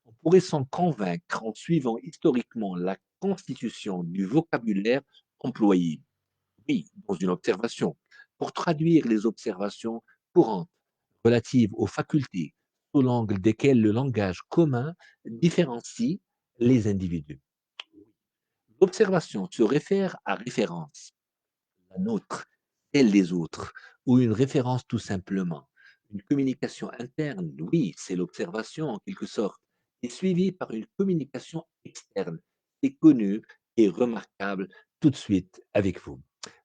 on pourrait s'en convaincre en suivant historiquement la constitution du vocabulaire employé. Oui, dans une observation. Pour traduire les observations courantes relatives aux facultés sous l'angle desquelles le langage commun différencie les individus. L'observation se réfère à référence, la nôtre, celle des autres, ou une référence tout simplement. Une communication interne, oui, c'est l'observation en quelque sorte, est suivie par une communication externe. C'est connu et remarquable tout de suite avec vous.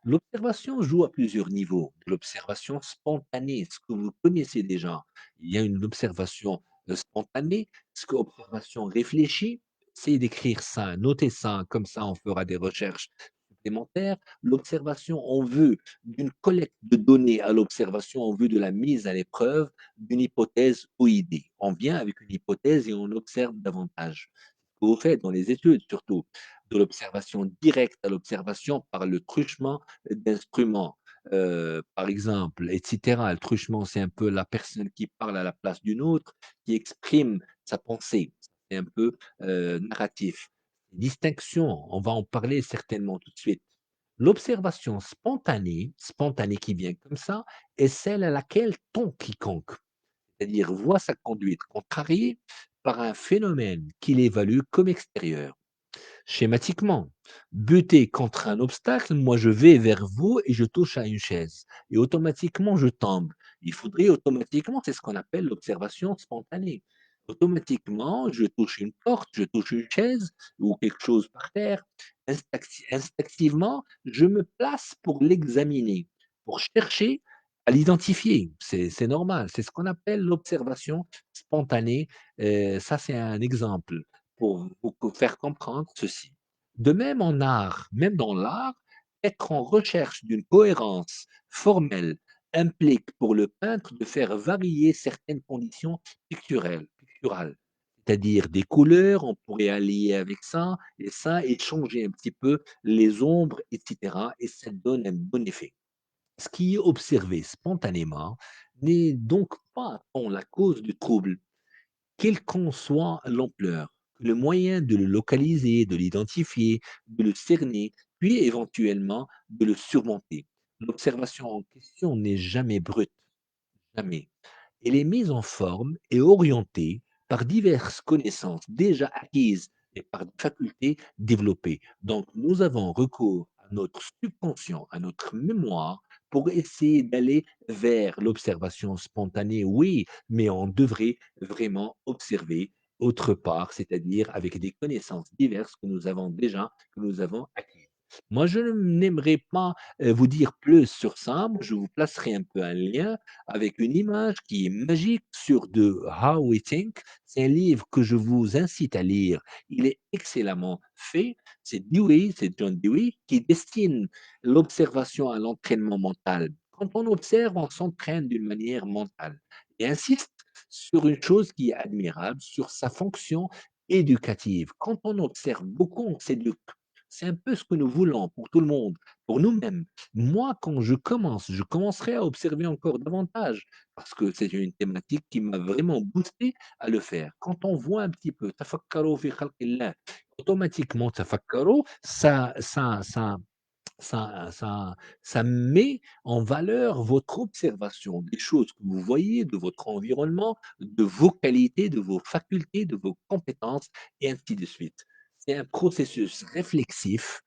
L'observation joue à plusieurs niveaux. L'observation spontanée, ce que vous connaissez déjà. Il y a une observation spontanée, ce que observation réfléchie. Essayez d'écrire ça, notez ça, comme ça on fera des recherches supplémentaires. L'observation en vue d'une collecte de données à l'observation en vue de la mise à l'épreuve d'une hypothèse ou idée. On vient avec une hypothèse et on observe davantage. Ce que vous faites dans les études, surtout, de l'observation directe à l'observation par le truchement d'instruments. Par exemple, etc. Le truchement, c'est un peu la personne qui parle à la place d'une autre, qui exprime sa pensée. C'est un peu narratif. Distinction, on va en parler certainement tout de suite. L'observation spontanée qui vient comme ça, est celle à laquelle tend quiconque, c'est-à-dire voit sa conduite contrariée par un phénomène qu'il évalue comme extérieur. Schématiquement, buter contre un obstacle, moi je vais vers vous et je touche à une chaise. Et automatiquement, je tombe. Il faudrait automatiquement, c'est ce qu'on appelle l'observation spontanée. Automatiquement, je touche une porte, je touche une chaise ou quelque chose par terre. Instinctivement, je me place pour l'examiner, pour chercher à l'identifier. C'est normal. C'est ce qu'on appelle l'observation spontanée. Ça, c'est un exemple pour vous faire comprendre ceci. De même en art, même dans l'art, être en recherche d'une cohérence formelle implique pour le peintre de faire varier certaines conditions picturales. C'est-à-dire des couleurs, on pourrait allier avec ça, et changer un petit peu les ombres, etc. Et ça donne un bon effet. Ce qui est observé spontanément n'est donc pas tant la cause du trouble, quelle qu'en soit l'ampleur, le moyen de le localiser, de l'identifier, de le cerner, puis éventuellement de le surmonter. L'observation en question n'est jamais brute, jamais. Elle est mise en forme et orientée par diverses connaissances déjà acquises et par des facultés développées. Donc, nous avons recours à notre subconscient, à notre mémoire, pour essayer d'aller vers l'observation spontanée, oui, mais on devrait vraiment observer autre part, c'est-à-dire avec des connaissances diverses que nous avons déjà, que nous avons acquises. Moi, je n'aimerais pas vous dire plus sur ça. Moi, je vous placerai un peu un lien avec une image qui est magique sur de How We Think. C'est un livre que je vous incite à lire. Il est excellemment fait. C'est Dewey, c'est John Dewey, qui destine l'observation à l'entraînement mental. Quand on observe, on s'entraîne d'une manière mentale et insiste sur une chose qui est admirable, sur sa fonction éducative. Quand on observe beaucoup, on s'éduque. C'est un peu ce que nous voulons pour tout le monde, pour nous-mêmes. Moi, quand je commencerai à observer encore davantage parce que c'est une thématique qui m'a vraiment boosté à le faire. Quand on voit un petit peu تفكروا في خلق الله, automatiquement تفكروا, ça met en valeur votre observation des choses que vous voyez, de votre environnement, de vos qualités, de vos facultés, de vos compétences et ainsi de suite. C'est un processus réflexif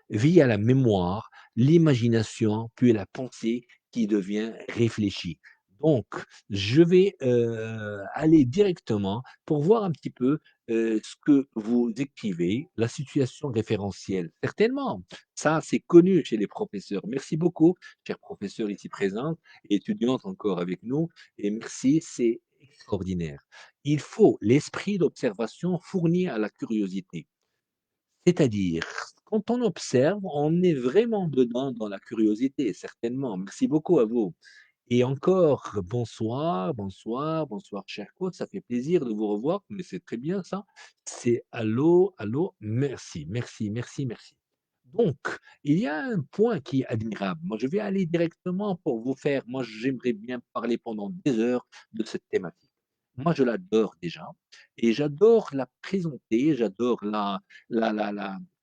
via la mémoire, l'imagination, puis la pensée qui devient réfléchie. Donc, je vais aller directement pour voir un petit peu ce que vous écrivez, la situation référentielle. Certainement, ça c'est connu chez les professeurs. Merci beaucoup, chers professeurs ici présents et étudiantes encore avec nous. Et merci, c'est extraordinaire. Il faut l'esprit d'observation fourni à la curiosité. C'est-à-dire, quand on observe, on est vraiment dedans dans la curiosité, certainement. Merci beaucoup à vous. Et encore, bonsoir, bonsoir, bonsoir, cher coach. Ça fait plaisir de vous revoir, mais c'est très bien ça. C'est allô, allô, merci, merci, merci, merci. Donc, il y a un point qui est admirable. Moi, je vais aller directement pour vous faire. Moi, j'aimerais bien parler pendant des heures de cette thématique. Moi, je l'adore déjà et j'adore la présenter, j'adore la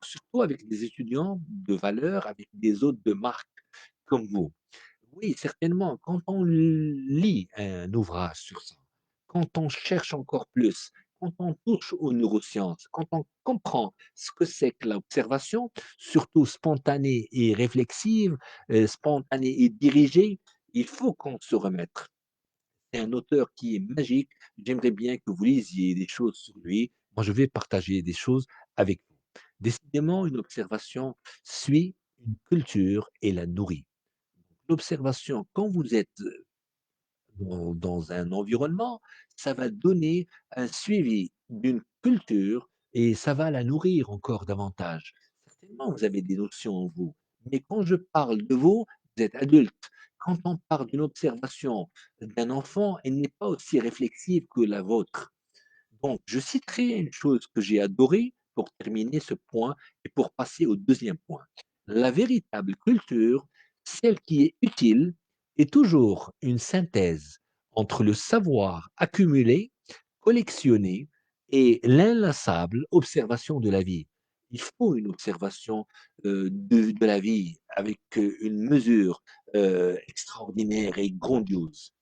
surtout avec des étudiants de valeur, avec des hôtes de marque comme vous. Oui, certainement, quand on lit un ouvrage sur ça, quand on cherche encore plus, quand on touche aux neurosciences, quand on comprend ce que c'est que l'observation, surtout spontanée et réflexive, spontanée et dirigée, il faut qu'on se remette. C'est un auteur qui est magique. J'aimerais bien que vous lisiez des choses sur lui. Moi, je vais partager des choses avec vous. Décidément, une observation suit une culture et la nourrit. L'observation, quand vous êtes dans un environnement, ça va donner un suivi d'une culture et ça va la nourrir encore davantage. Certainement, vous avez des notions en vous, mais quand je parle de vous, vous êtes adulte. Quand on parle d'une observation d'un enfant, elle n'est pas aussi réflexive que la vôtre. Donc, je citerai une chose que j'ai adorée pour terminer ce point et pour passer au deuxième point. La véritable culture, celle qui est utile, est toujours une synthèse entre le savoir accumulé, collectionné et l'inlassable observation de la vie. Il faut une observation de la vie avec une mesure extraordinaire et grandiose.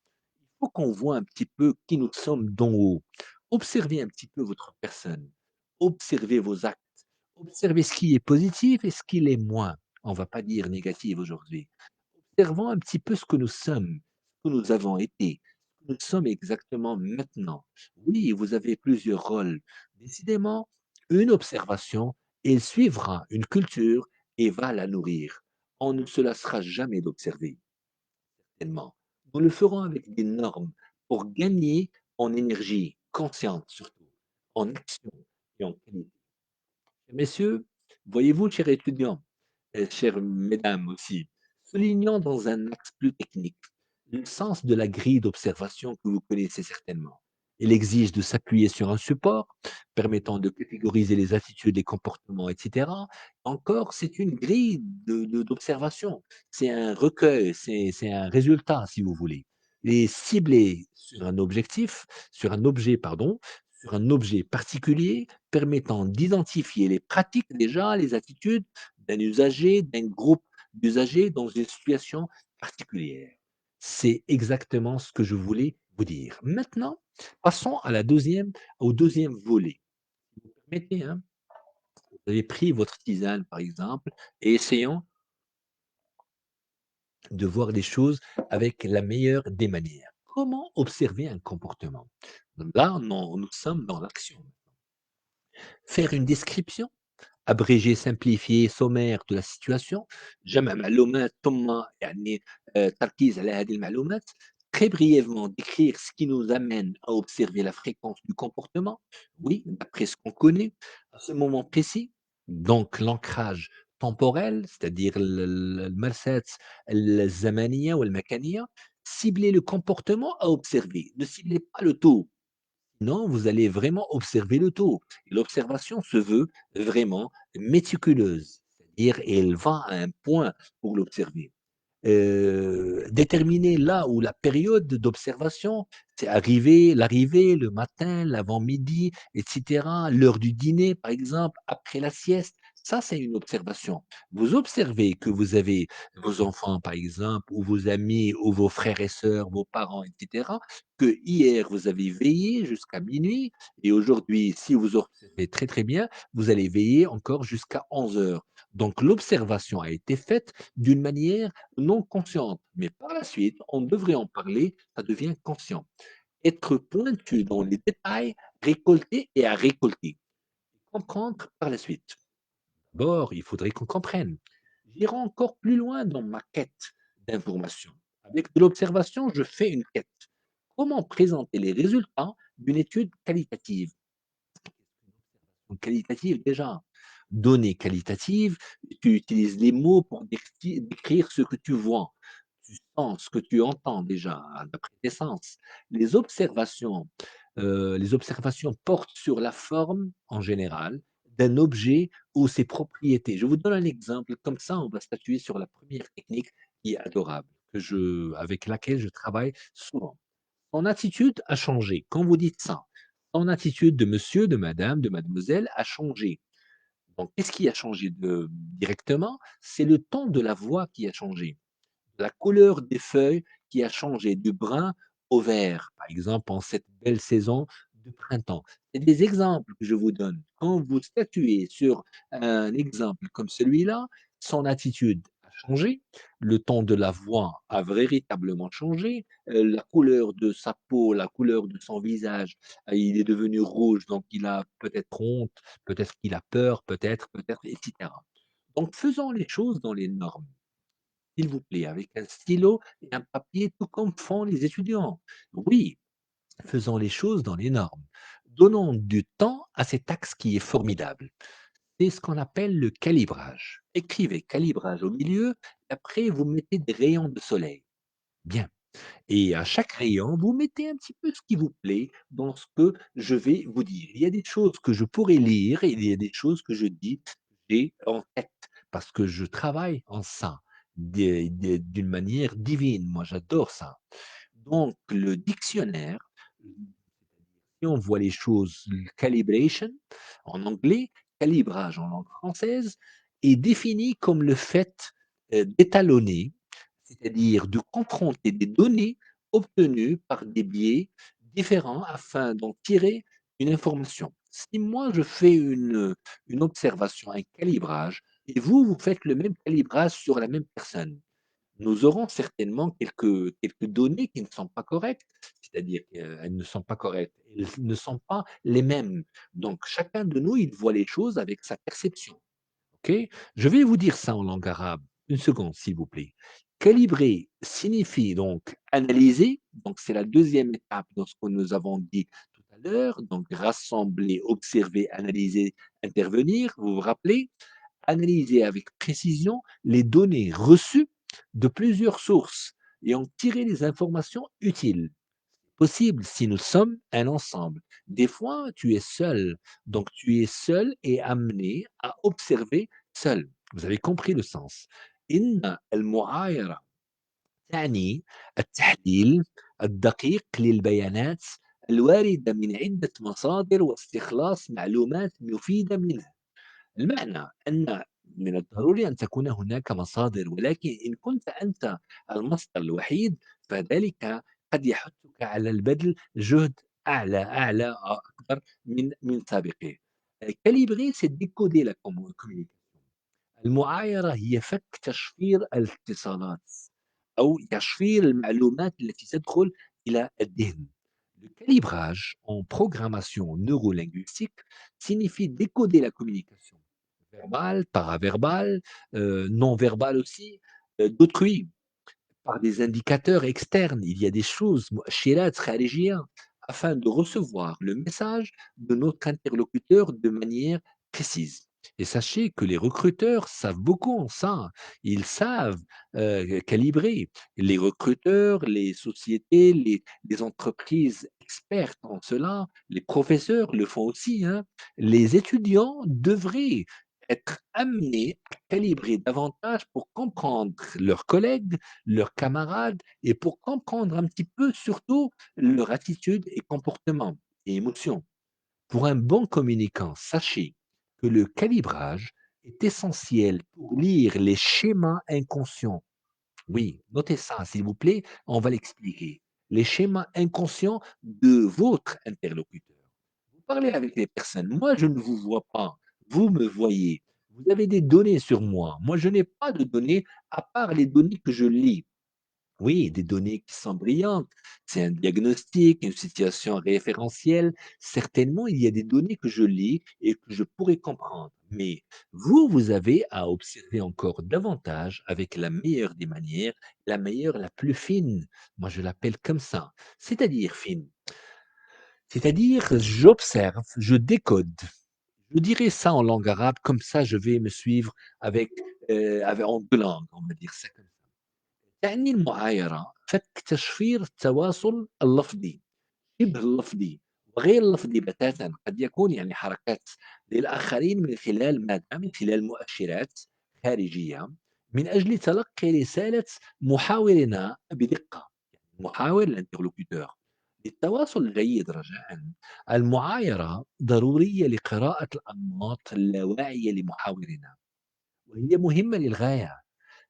Il faut qu'on voit un petit peu qui nous sommes d'en haut. Observez un petit peu votre personne. Observez vos actes. Observez ce qui est positif et ce qui l'est moins. On ne va pas dire négatif aujourd'hui. Observons un petit peu ce que nous sommes, ce que nous avons été, ce que nous sommes exactement maintenant. Oui, vous avez plusieurs rôles. Décidément, une observation, elle suivra une culture et va la nourrir. On ne se lassera jamais d'observer certainement. Nous le ferons avec des normes pour gagner en énergie consciente surtout, en action et en qualité. Messieurs, voyez-vous, chers étudiants, et chères mesdames aussi, soulignons dans un axe plus technique le sens de la grille d'observation que vous connaissez certainement. Il exige de s'appuyer sur un support permettant de catégoriser les attitudes, les comportements, etc. Encore, c'est une grille d'observation. C'est un recueil, c'est un résultat, si vous voulez. Et ciblé sur un objectif, sur un objet, pardon, sur un objet particulier permettant d'identifier les pratiques déjà, les attitudes d'un usager, d'un groupe d'usagers dans une situation particulière. C'est exactement ce que je voulais vous dire. Maintenant, passons à au deuxième volet. Vous me permettez, hein, vous avez pris votre tisane, par exemple, et essayons de voir les choses avec la meilleure des manières. Comment observer un comportement? Là, nous sommes dans l'action. Faire une description abrégé, simplifié, sommaire de la situation. جمع معلومات ثم يعني تركيز على هذه المعلومات. Très brièvement, décrire ce qui nous amène à observer la fréquence du comportement. Oui, d'après ce qu'on connaît, à ce moment précis. Donc l'ancrage temporel, c'est-à-dire المرسات الزمنية والمكانية. Cibler le comportement à observer. Ne ciblez pas le tout. Non, vous allez vraiment observer le tout. Et l'observation se veut vraiment méticuleuse, c'est-à-dire elle va à un point pour l'observer. Déterminer là où la période d'observation, c'est l'arrivée, le matin, l'avant-midi, et cetera, l'heure du dîner, par exemple, après la sieste. Ça, c'est une observation. Vous observez que vous avez vos enfants, par exemple, ou vos amis, ou vos frères et sœurs, vos parents, et cetera, que hier, vous avez veillé jusqu'à minuit et aujourd'hui, si vous observez très, très bien, vous allez veiller encore jusqu'à 11 heures. Donc l'observation a été faite d'une manière non consciente. Mais par la suite, on devrait en parler, ça devient conscient. Être pointu dans les détails, récolter et à récolter. Comprendre par la suite. D'abord, il faudrait qu'on comprenne. J'irai encore plus loin dans ma quête d'information. Avec de l'observation, je fais une quête. Comment présenter les résultats d'une étude qualitative? Qualitative déjà. Données qualitatives, tu utilises les mots pour décrire ce que tu vois, tu sens, ce que tu entends déjà, d'après tes sens. Les observations portent sur la forme, en général, d'un objet ou ses propriétés. Je vous donne un exemple, comme ça on va statuer sur la première technique qui est adorable, avec laquelle je travaille souvent. Son attitude a changé. Quand vous dites ça, son attitude de monsieur, de madame, de mademoiselle a changé. Donc qu'est-ce qui a changé directement? C'est le ton de la voix qui a changé. La couleur des feuilles qui a changé du brun au vert, par exemple, en cette belle saison de printemps. C'est des exemples que je vous donne. Quand vous statuez sur un exemple comme celui-là, son attitude a changé, le ton de la voix a véritablement changé, la couleur de sa peau, la couleur de son visage, il est devenu rouge, donc il a peut-être honte, peut-être qu'il a peur, peut-être, et cetera. Donc faisons les choses dans les normes. S'il vous plaît, avec un stylo et un papier, tout comme font les étudiants. Oui, faisons les choses dans les normes. Donnons du temps à cet axe qui est formidable. C'est ce qu'on appelle le calibrage. Écrivez calibrage au milieu, et après vous mettez des rayons de soleil. Bien. Et à chaque rayon, vous mettez un petit peu ce qui vous plaît dans ce que je vais vous dire. Il y a des choses que je pourrais lire et il y a des choses que je dis, j'ai en tête parce que je travaille en ça d'une manière divine. Moi, j'adore ça. Donc, le dictionnaire, si on voit les choses, le calibration en anglais, calibrage en langue française, est défini comme le fait d'étalonner, c'est-à-dire de confronter des données obtenues par des biais différents afin d'en tirer une information. Si moi je fais une observation, un calibrage, et vous, vous faites le même calibrage sur la même personne, nous aurons certainement quelques données qui ne sont pas correctes, c'est-à-dire qu'elles ne sont pas correctes, elles ne sont pas les mêmes. Donc chacun de nous, il voit les choses avec sa perception. OK? Je vais vous dire ça en langue arabe. Une seconde, s'il vous plaît. Calibrer signifie donc analyser, donc c'est la deuxième étape dans ce que nous avons dit tout à l'heure, donc rassembler, observer, analyser, intervenir, vous vous rappelez? Analyser avec précision les données reçues de plusieurs sources et en tirer les informations utiles. Possible si nous sommes un ensemble. Des fois, tu es seul, donc tu es seul et amené à observer seul. Vous avez compris le sens. إن المعايرة تعني التحليل الدقيق للبيانات الواردة من عدة مصادر واستخلاص معلومات مفيدة منها. المعنى أن من الضروري أن تكون هناك مصادر، ولكن إن كنت أنت المصدر الوحيد، فذلك قد يحثك على البذل جهد أعلى أكبر من سابقه. Calibrer, c'est décoder la communication. المعايرة هي فك تشفير الاتصالات أو تشفير المعلومات التي تدخل إلى الذهن. Le calibrage en programmation neurolinguistique signifie décoder la communication verbale, paraverbale, non verbale aussi, d'autrui par des indicateurs externes. Il y a des choses مؤشرات خارجية afin de recevoir le message de notre interlocuteur de manière précise. Et sachez que les recruteurs savent beaucoup en ça. Ils savent calibrer. Les recruteurs, les sociétés, les entreprises expertes en cela, les professeurs le font aussi, hein. Les étudiants devraient être amenés à calibrer davantage pour comprendre leurs collègues, leurs camarades et pour comprendre un petit peu surtout leur attitude et comportement et émotions. Pour un bon communicant, sachez que le calibrage est essentiel pour lire les schémas inconscients. Oui, notez ça s'il vous plaît, on va l'expliquer. Les schémas inconscients de votre interlocuteur. Vous parlez avec les personnes, moi je ne vous vois pas, vous me voyez. Vous avez des données sur moi. Moi, je n'ai pas de données à part les données que je lis. Oui, des données qui sont brillantes. C'est un diagnostic, une situation référentielle. Certainement, il y a des données que je lis et que je pourrais comprendre. Mais vous, vous avez à observer encore davantage avec la meilleure des manières, la meilleure, la plus fine. Moi, je l'appelle comme ça. C'est-à-dire fine. C'est-à-dire, j'observe, je décode. Je dirais ça en langue arabe, comme ça je vais me suivre en deux langues, on va dire ça comme ça. تعني المعايرة فك تشفير التواصل اللفظي شبه اللفظي وغير اللفظي بتاتا قد يكون يعني حركات للآخرين من خلال ماذا؟ من خلال مؤشرات خارجية من أجل تلقي رسالة محاورنا بدقة محاور الانترلوكوتور للتواصل الجيد رجاءً، المعايرة ضرورية لقراءة الأنماط اللاواعية لمحاورنا، وهي مهمة للغاية.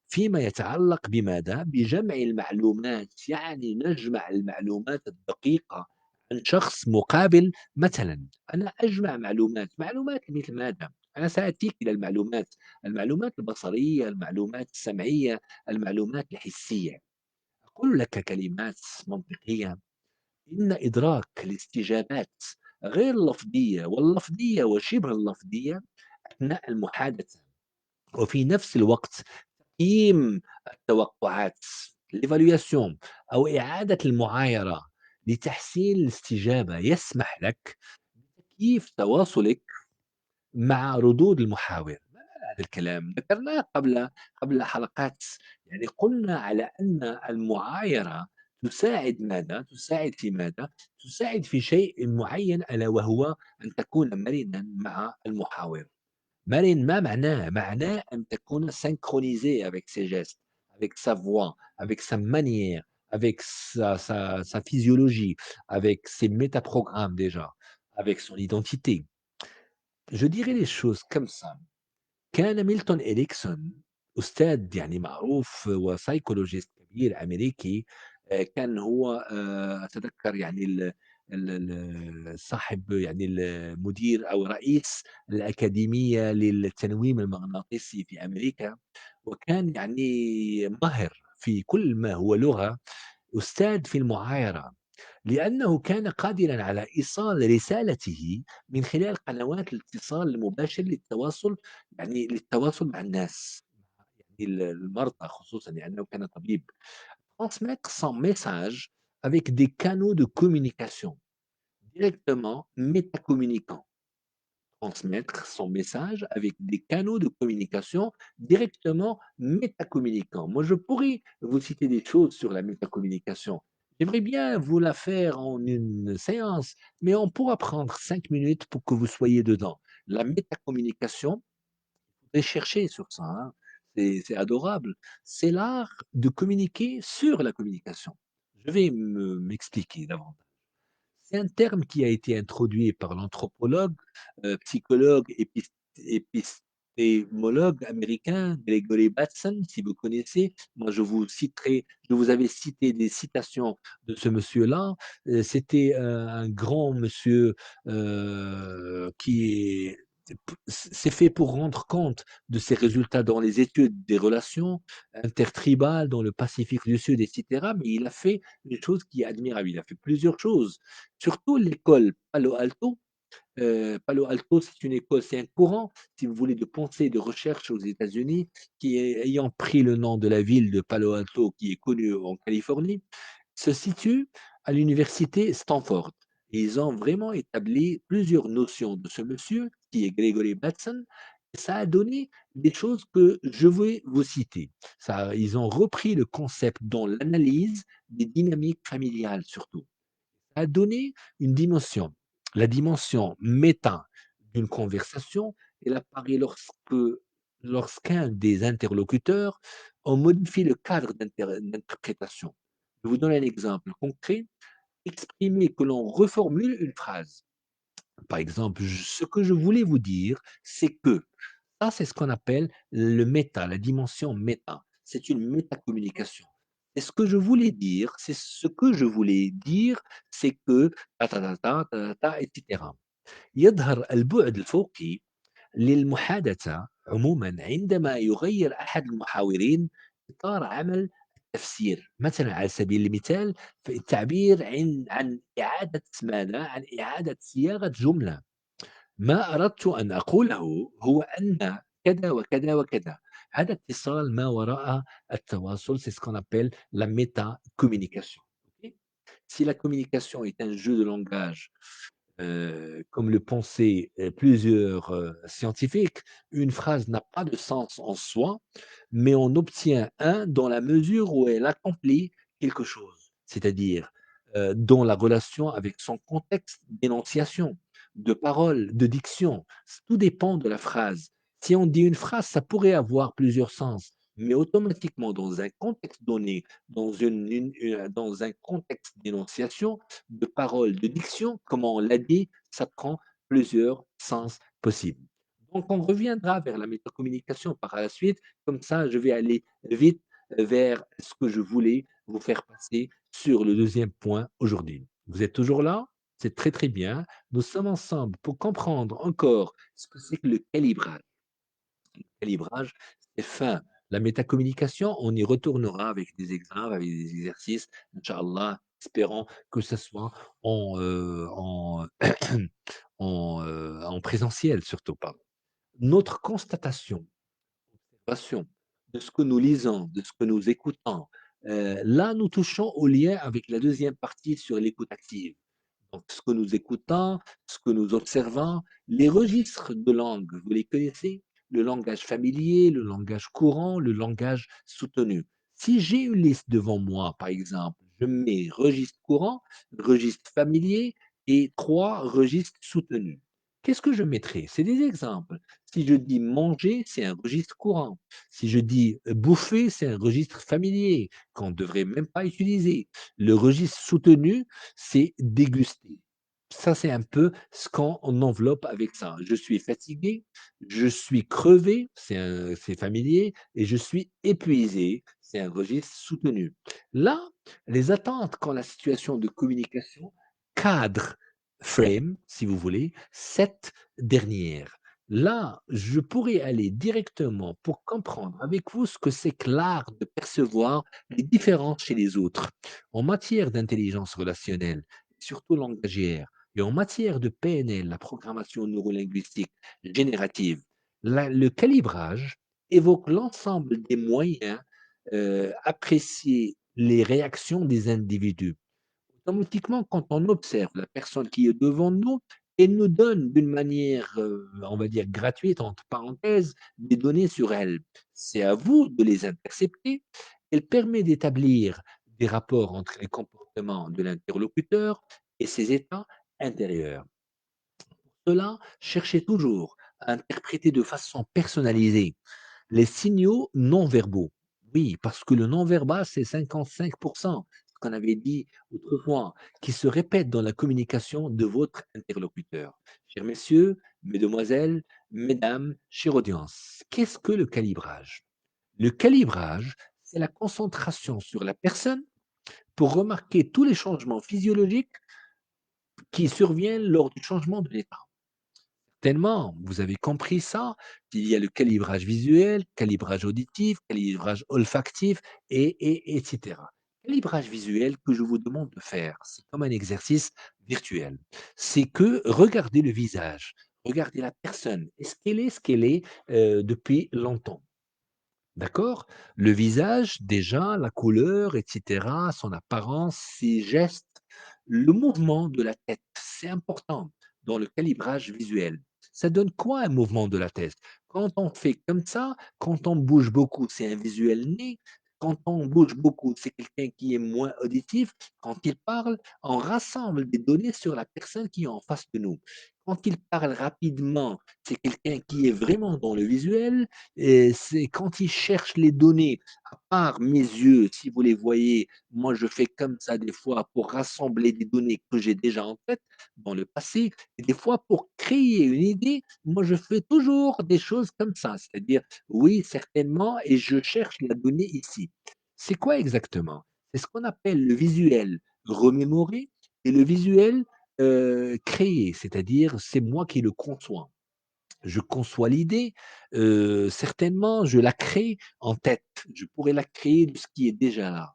فيما يتعلق بماذا؟ بجمع المعلومات، يعني نجمع المعلومات الدقيقة عن شخص مقابل. مثلًا أنا أجمع معلومات مثل ماذا؟ أنا سآتيك إلى المعلومات، المعلومات البصرية، المعلومات السمعية، المعلومات الحسية. أقول لك كلمات منطقية. إن إدراك الاستجابات غير اللفظية واللفظية وشبه اللفظية أثناء المحادثة، وفي نفس الوقت تقييم التوقعات الإيفالواسيون أو إعادة المعايرة لتحسين الاستجابة يسمح لك بتكييف تواصلك مع ردود المحاور. ما معنى هذا الكلام؟ ذكرناه قبل حلقات، يعني قلنا على أن المعايرة تساعد ماذا؟ تساعد في ماذا؟ تساعد في شيء معين ألا وهو أن تكون مرنًا مع المحاور. مرن ما معناه؟ معناه أن تكون synchronisé avec ses gestes, avec sa voix, avec sa manière, avec sa physiologie, avec ses métaprogrammes déjà, avec son identité. Je dirais les choses comme ça. كان ميلتون إريكسون أستاذ يعني معروف وسايكولوجيست كبير أمريكي. كان هو أتذكر يعني صاحب يعني المدير أو رئيس الأكاديمية للتنويم المغناطيسي في أمريكا، وكان يعني ماهر في كل ما هو لغة، أستاذ في المعايرة. لأنه كان قادرًا على إيصال رسالته من خلال قنوات الاتصال المباشر للتواصل، يعني للتواصل مع الناس، يعني المرضى خصوصًا لأنه كان طبيب. Transmettre son message avec des canaux de communication directement métacommunicants. Transmettre son message avec des canaux de communication directement métacommunicants. Moi, je pourrais vous citer des choses sur la métacommunication. J'aimerais bien vous la faire en une séance, mais on pourra prendre 5 minutes pour que vous soyez dedans. La métacommunication, et chercher sur ça, hein, c'est adorable. C'est l'art de communiquer sur la communication. Je vais m'expliquer davantage. C'est un terme qui a été introduit par l'anthropologue, psychologue, épistémologue américain Gregory Bateson, si vous connaissez. Moi, je vous avais cité des citations de ce monsieur-là. C'était un grand monsieur qui s'est fait pour rendre compte de ses résultats dans les études des relations intertribales dans le Pacifique du Sud, etc. Mais il a fait une chose qui est admirable. Il a fait plusieurs choses. Surtout l'école Palo Alto. Palo Alto, c'est une école, c'est un courant, si vous voulez, de pensée et de recherche aux États-Unis, ayant pris le nom de la ville de Palo Alto, qui est connue en Californie, se situe à l'université Stanford. Et ils ont vraiment établi plusieurs notions de ce monsieur, qui est Gregory Bateson. Et ça a donné des choses que je vais vous citer. Ils ont repris le concept dans l'analyse des dynamiques familiales surtout a donné une dimension. La dimension méta d'une conversation, elle apparaît lorsqu'un des interlocuteurs on modifie le cadre d'interprétation. Je vous donne un exemple concret. Exprimer que l'on reformule une phrase. Par exemple, ce que je voulais vous dire, c'est que. Ça, c'est ce qu'on appelle le méta, la dimension méta. C'est une métacommunication. Et ce que je voulais dire, c'est ce que je voulais dire, c'est que ta ta ta ta ta ta etc. يظهر البُعد الفوقي للمحادثة عمومًا عندما يغيّر أحد المحاورين إطار عمل التفسير. مثلًا على سبيل المثال التعبير عن إعادة ماذا؟ عن إعادة صياغة جملة. ما أردت أن أقوله هو أن كذا وكذا وكذا. هذا اتصال ما وراء التواصل. C'est ce qu'on appelle la métacommunication. OK? Si la communication est un jeu de langage, comme le pensaient, plusieurs, scientifiques, une phrase n'a pas de sens en soi, mais on obtient un dans la mesure où elle accomplit quelque chose. C'est-à-dire, dans la relation avec son contexte d'énonciation, de parole, de diction. Tout dépend de la phrase. Si on dit une phrase, ça pourrait avoir plusieurs sens, mais automatiquement dans un contexte donné, dans un contexte d'énonciation, de parole, de diction, comme on l'a dit, ça prend plusieurs sens possibles. Donc on reviendra vers la métacommunication par la suite, comme ça je vais aller vite vers ce que je voulais vous faire passer sur le deuxième point aujourd'hui. Vous êtes toujours là? C'est très, très bien. Nous sommes ensemble pour comprendre encore ce que c'est que le calibrage. Le calibrage, c'est fin. La métacommunication, on y retournera avec des exemples, avec des exercices, Inch'Allah, espérant que ce soit en en présentiel surtout pas. Notre constatation, observation de ce que nous lisons, de ce que nous écoutons, là, nous touchons au lien avec la deuxième partie sur l'écoute active. Donc, ce que nous écoutons, ce que nous observons, les registres de langue, vous les connaissez? Le langage familier, le langage courant, le langage soutenu. Si j'ai une liste devant moi, par exemple, je mets registre courant, registre familier et 3 registres soutenus. Qu'est-ce que je mettrai? C'est des exemples. Si je dis manger, c'est un registre courant. Si je dis bouffer, c'est un registre familier qu'on ne devrait même pas utiliser. Le registre soutenu, c'est déguster. Ça, c'est un peu ce qu'on enveloppe avec ça. Je suis fatigué, je suis crevé, c'est familier, et je suis épuisé, c'est un registre soutenu. Là, les attentes quand la situation de communication cadre, frame, si vous voulez, cette dernière. Là, je pourrais aller directement pour comprendre avec vous ce que c'est que l'art de percevoir les différences chez les autres en matière d'intelligence relationnelle, surtout langagière, et en matière de PNL, la programmation neurolinguistique générative, le calibrage évoque l'ensemble des moyens apprécier les réactions des individus. Automatiquement, quand on observe la personne qui est devant nous, elle nous donne d'une manière, on va dire gratuite, entre parenthèses, des données sur elle. C'est à vous de les intercepter. Elle permet d'établir des rapports entre les comportements de l'interlocuteur et ses états intérieurs. Cela, cherchez toujours à interpréter de façon personnalisée les signaux non verbaux. Oui, parce que le non-verbal, c'est 55%, ce qu'on avait dit autrefois, qui se répète dans la communication de votre interlocuteur. Chers messieurs, mesdemoiselles, mesdames, chère audience, qu'est-ce que le calibrage? Le calibrage, c'est la concentration sur la personne pour remarquer tous les changements physiologiques qui surviennent lors du changement de l'état. Tellement, vous avez compris ça, qu'il y a le calibrage visuel, calibrage auditif, calibrage olfactif etc. Calibrage visuel que je vous demande de faire, c'est comme un exercice virtuel. C'est que regardez le visage, regardez la personne. Est-ce qu'elle est ce qu'elle est depuis longtemps? D'accord? Le visage, déjà, la couleur, et cetera, son apparence, ses gestes, le mouvement de la tête, c'est important dans le calibrage visuel. Ça donne quoi un mouvement de la tête? Quand on fait comme ça, quand on bouge beaucoup, c'est un visuel né. Quand on bouge beaucoup, c'est quelqu'un qui est moins auditif. Quand il parle, on rassemble des données sur la personne qui est en face de nous. Quand il parle rapidement, c'est quelqu'un qui est vraiment dans le visuel. Et c'est quand il cherche les données, à part mes yeux, si vous les voyez, moi je fais comme ça des fois pour rassembler des données que j'ai déjà en tête dans le passé, et des fois pour créer une idée, moi je fais toujours des choses comme ça, c'est-à-dire oui, certainement, et je cherche la donnée ici. C'est quoi exactement? C'est ce qu'on appelle le visuel remémoré et le visuel créé, c'est-à-dire c'est moi qui le conçois. Je conçois l'idée, certainement je la crée en tête. Je pourrais la créer de ce qui est déjà là.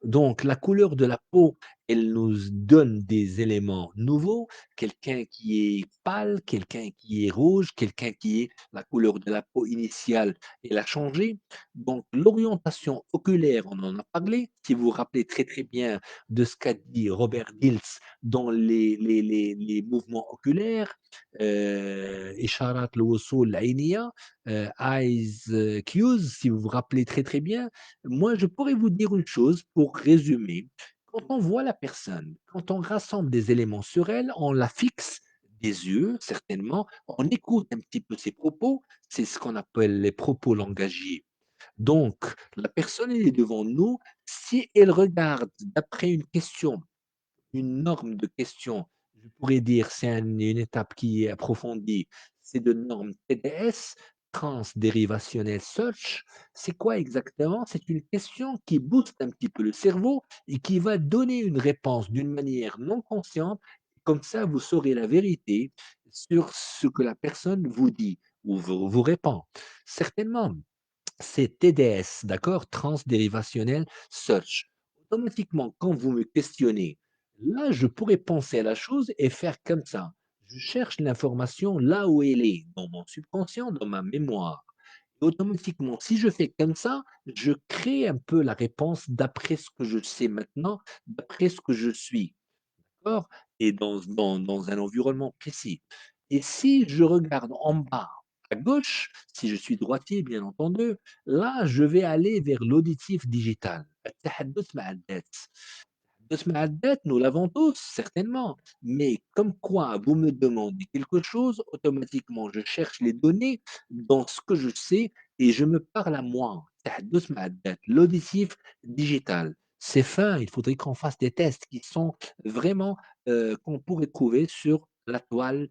Donc la couleur de la peau, elle nous donne des éléments nouveaux, quelqu'un qui est pâle, quelqu'un qui est rouge, quelqu'un qui est la couleur de la peau initiale, elle a changé. Donc l'orientation oculaire, on en a parlé. Si vous vous rappelez très, très bien de ce qu'a dit Robert Dilts dans les mouvements oculaires, إشارات الوصول العينية, eyes cues, si vous vous rappelez très, très bien. Moi, je pourrais vous dire une chose pour résumer. Quand on voit la personne, quand on rassemble des éléments sur elle, on la fixe des yeux, certainement, on écoute un petit peu ses propos, c'est ce qu'on appelle les propos langagiers. Donc, la personne, elle est devant nous. Si elle regarde d'après une question, une norme de question, je pourrais dire, c'est une étape qui est approfondie, c'est de norme TDS, Transderivationnel Search. C'est quoi exactement? C'est une question qui booste un petit peu le cerveau et qui va donner une réponse d'une manière non consciente. Comme ça, vous saurez la vérité sur ce que la personne vous dit ou vous répond. Certainement, c'est TDS, d'accord? Transdérivationnel Search. Automatiquement, quand vous me questionnez, là, je pourrais penser à la chose et faire comme ça. Je cherche l'information là où elle est, dans mon subconscient, dans ma mémoire. Et automatiquement, si je fais comme ça, je crée un peu la réponse d'après ce que je sais maintenant, d'après ce que je suis. D'accord? Et dans un environnement précis. Et si je regarde en bas à gauche, si je suis droitier bien entendu, là je vais aller vers l'auditif digital. التحدث مع الذات. التحدث مع الذات, nous l'avons tous, certainement. Mais comme quoi vous me demandez quelque chose, automatiquement je cherche les données dans ce que je sais et je me parle à moi. التحدث مع الذات, l'auditif digital. C'est fin, il faudrait qu'on fasse des tests qui sont vraiment, qu'on pourrait trouver sur la toile,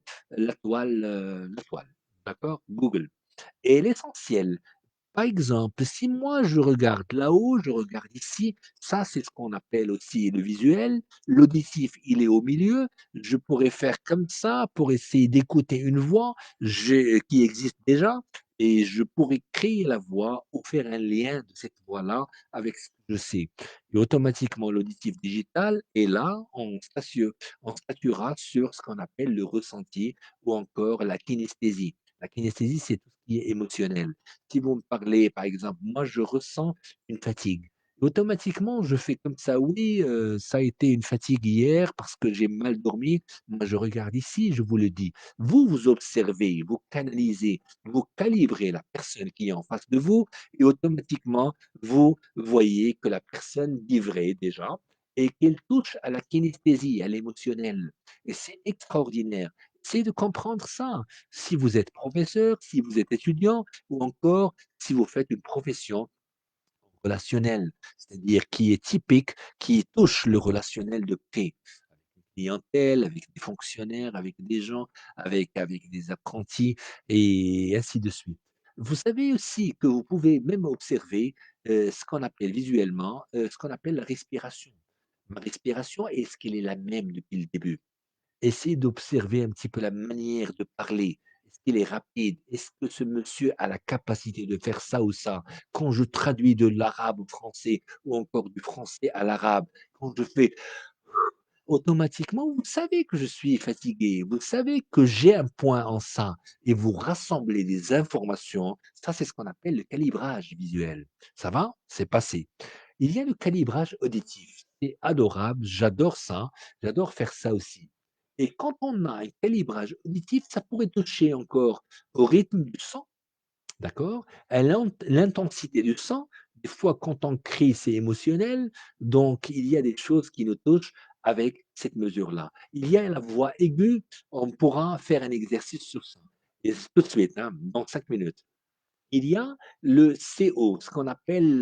d'accord? Google. Et l'essentiel, par exemple, si moi je regarde là-haut, je regarde ici, ça c'est ce qu'on appelle aussi le visuel. L'auditif, il est au milieu. Je pourrais faire comme ça pour essayer d'écouter une voix qui existe déjà et je pourrais créer la voix ou faire un lien de cette voix-là avec ce que je sais. Et automatiquement, l'auditif digital est là, on statuera sur ce qu'on appelle le ressenti ou encore la kinesthésie. La kinesthésie, c'est tout ce qui est émotionnel. Si vous me parlez, par exemple, moi, je ressens une fatigue. Automatiquement, je fais comme ça. Oui, ça a été une fatigue hier parce que j'ai mal dormi. Moi, je regarde ici, je vous le dis. Vous, vous observez, vous canalisez, vous calibrez la personne qui est en face de vous et automatiquement, vous voyez que la personne dit vrai déjà et qu'elle touche à la kinesthésie, à l'émotionnel. Et c'est extraordinaire. C'est de comprendre ça. Si vous êtes professeur, si vous êtes étudiant, ou encore si vous faites une profession relationnelle, c'est-à-dire qui est typique, qui touche le relationnel de près, avec une clientèle, avec des fonctionnaires, avec des gens, avec des apprentis et ainsi de suite. Vous savez aussi que vous pouvez même observer ce qu'on appelle visuellement, ce qu'on appelle la respiration. Ma respiration, est-ce qu'elle est la même depuis le début? Essayez d'observer un petit peu la manière de parler. Est-ce qu'il est rapide? Est-ce que ce monsieur a la capacité de faire ça ou ça? Quand je traduis de l'arabe au français ou encore du français à l'arabe, quand je fais automatiquement, vous savez que je suis fatigué, vous savez que j'ai un point en ça et vous rassemblez des informations. Ça, c'est ce qu'on appelle le calibrage visuel. Ça va? C'est passé. Il y a le calibrage auditif. C'est adorable, j'adore ça, j'adore faire ça aussi. Et quand on a un calibrage auditif, ça pourrait toucher encore au rythme du sang. D'accord? À l'intensité du sang, des fois quand on crie, c'est émotionnel, donc il y a des choses qui nous touchent avec cette mesure-là. Il y a la voix aiguë, on pourra faire un exercice sur ça et tout de suite, hein, dans 5 minutes. Il y a le CO, ce qu'on appelle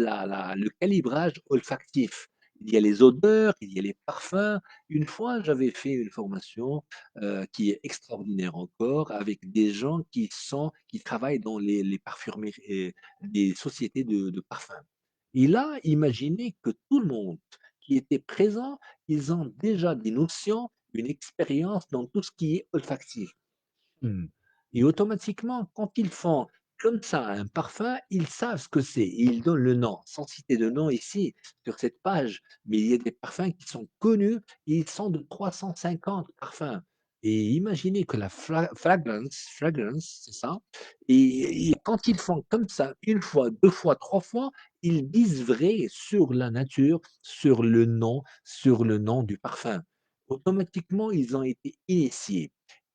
le calibrage olfactif. Il y a les odeurs, il y a les parfums. Une fois, j'avais fait une formation qui est extraordinaire encore, avec des gens qui travaillent dans les parfumeries, et des sociétés de parfums. Et là, imaginez que tout le monde qui était présent, ils ont déjà des notions, une expérience dans tout ce qui est olfactif. Mmh. Et automatiquement, quand ils font comme ça un parfum, ils savent ce que c'est et ils donnent le nom, sans citer de nom ici sur cette page, mais il y a des parfums qui sont connus et ils sont de 350 parfums. Et imaginez que la fragrance, c'est ça? Et quand ils font comme ça, une fois, 2 fois, 3 fois, ils disent vrai sur la nature, sur le nom du parfum. Automatiquement, ils ont été initiés.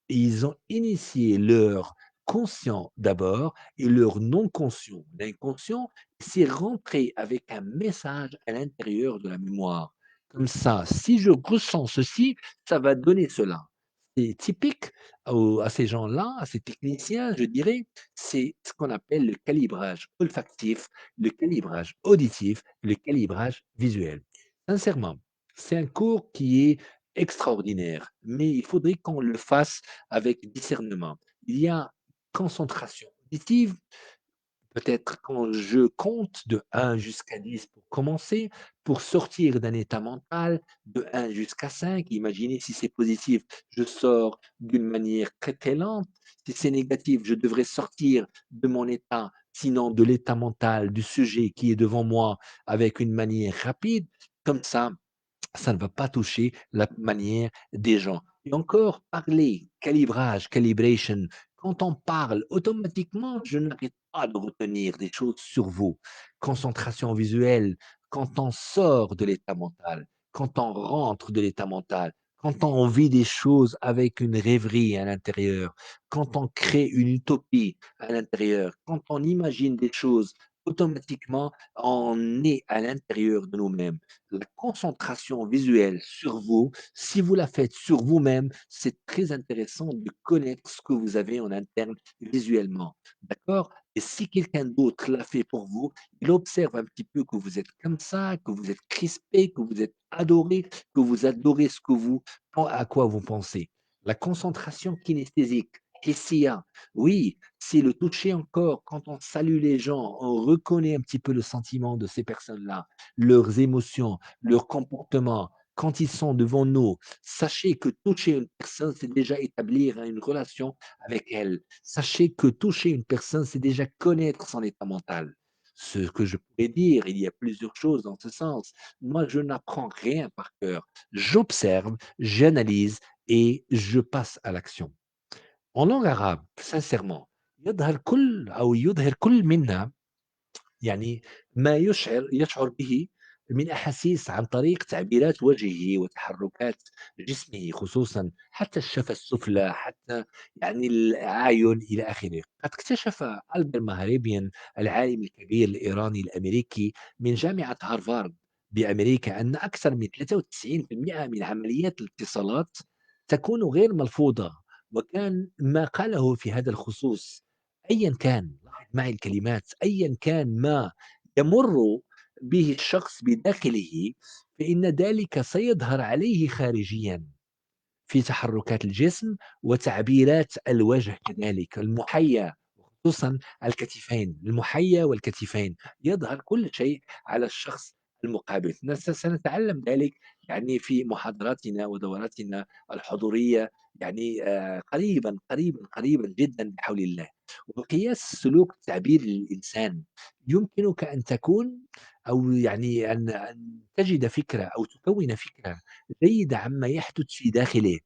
Et ils ont initié leur conscient d'abord et leur non conscient. L'inconscient, c'est rentré avec un message à l'intérieur de la mémoire. Comme ça, si je ressens ceci, ça va donner cela. c'est typique à ces gens-là, à ces techniciens, je dirais, c'est ce qu'on appelle le calibrage olfactif, le calibrage auditif, le calibrage visuel. Sincèrement, c'est un cours qui est extraordinaire, mais il faudrait qu'on le fasse avec discernement. Il y a concentration auditive. Peut-être quand je compte de 1 jusqu'à 10 pour commencer, pour sortir d'un état mental de 1 jusqu'à 5. Imaginez si c'est positif, je sors d'une manière très, très lente. Si c'est négatif, je devrais sortir de mon état, sinon de l'état mental du sujet qui est devant moi avec une manière rapide. Comme ça ne va pas toucher la manière des gens. Et encore, parler, calibrage, calibration, quand on parle, automatiquement, je n'arrête pas de retenir des choses sur vous. Concentration visuelle, quand on sort de l'état mental, quand on rentre de l'état mental, quand on vit des choses avec une rêverie à l'intérieur, quand on crée une utopie à l'intérieur, quand on imagine des choses, automatiquement, on est à l'intérieur de nous-mêmes. La concentration visuelle sur vous, si vous la faites sur vous-même, c'est très intéressant de connaître ce que vous avez en interne visuellement. D'accord? Et si quelqu'un d'autre l'a fait pour vous, il observe un petit peu que vous êtes comme ça, que vous êtes crispé, que vous êtes adoré, que vous adorez ce que vous, à quoi vous pensez. La concentration kinesthésique, SIA, oui, c'est le toucher encore. Quand on salue les gens, on reconnaît un petit peu le sentiment de ces personnes-là, leurs émotions, leur comportement, quand ils sont devant nous, sachez que toucher une personne, c'est déjà établir une relation avec elle. Sachez que toucher une personne, c'est déjà connaître son état mental. Ce que je pourrais dire, il y a plusieurs choses dans ce sens. Moi, je n'apprends rien par cœur. J'observe, j'analyse et je passe à l'action. En langue arabe, sincèrement, يظهر كل منا يعني ما يشعر به من أحاسيس عن طريق تعبيرات وجهه وتحركات جسمه خصوصًا، حتى الشفة السفلى، حتى يعني الأعين إلى آخره. قد اكتشف ألبر مهربيان العالم الكبير الإيراني الأمريكي من جامعة هارفارد بأمريكا أن أكثر من 93% من عمليات الاتصالات تكون غير ملفوظة، وكان ما قاله في هذا الخصوص أيًا كان، لاحظ معي الكلمات، أيًا كان ما يمُر به الشخص بداخله، فإن ذلك سيظهر عليه خارجيًا. في تحركات الجسم وتعبيرات الوجه كذلك، المُحَيّا وخصوصًا الكتفين، المُحَيّا والكتفين، يظهر كل شيء على الشخص المقابل. سنتعلم ذلك يعني في محاضراتنا ودوراتنا الحضورية يعني قريبًا، قريبًا، قريبًا جدًا بحول الله. وقياس سلوك تعبير الإنسان، يمكنك أن تكون أو يعني أن تجد فكرة أو تكوِّن فكرة جيدة عما يحدث في داخله.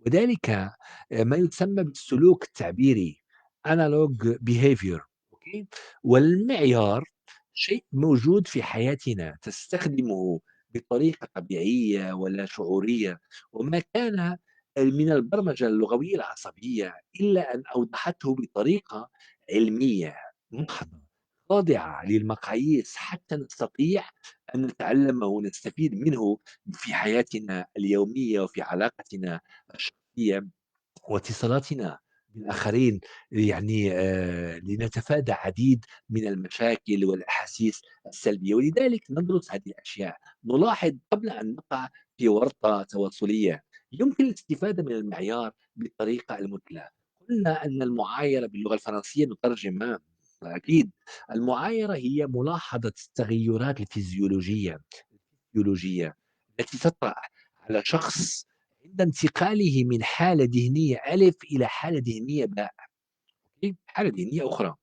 وذلك ما يسمى بالسلوك التعبيري analog behavior. أوكي؟ والمعيار شيء موجود في حياتنا تستخدمه بطريقة طبيعية ولا شعورية، وما كان من البرمجة اللغوية العصبية إلا أن أوضحته بطريقة علمية محضة خاضعة للمقاييس حتى نستطيع أن نتعلم ونستفيد منه في حياتنا اليومية وفي علاقتنا الشخصية واتصالاتنا بالآخرين، يعني لنتفادى عديد من المشاكل والأحاسيس السلبية، ولذلك ندرس هذه الأشياء، نلاحظ قبل أن نقع في ورطة تواصلية. يمكن الاستفادة من المعيار بالطريقة المثلى. قلنا أن المعايرة باللغة الفرنسية نترجمها أكيد. المعايرة هي ملاحظة التغيرات الفيزيولوجية التي تطرأ على شخص عند انتقاله من حالة ذهنية ألف إلى حالة ذهنية باء، أوكي؟ حالة ذهنية أخرى.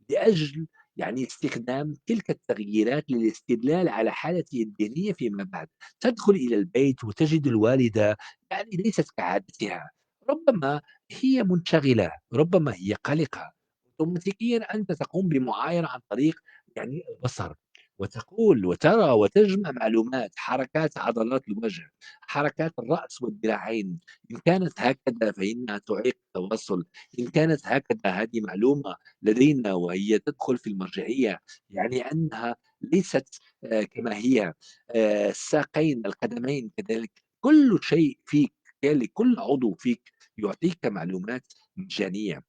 لأجل يعني استخدام تلك التغييرات للاستدلال على حالته الذهنية فيما بعد. تدخل إلى البيت وتجد الوالدة يعني ليست كعادتها، ربما هي منشغلة، ربما هي قلقة. أوتوماتيكيًا أنت تقوم بمعايرة عن طريق يعني البصر، وتقول وترى وتجمع معلومات، حركات عضلات الوجه، حركات الرأس والذراعين. إن كانت هكذا فإنها تعيق التواصل، إن كانت هكذا هذه معلومة لدينا وهي تدخل في المرجعية، يعني أنها ليست كما هي. الساقين، القدمين كذلك، كل شيء فيك، كل عضو فيك يعطيك معلومات مجانية،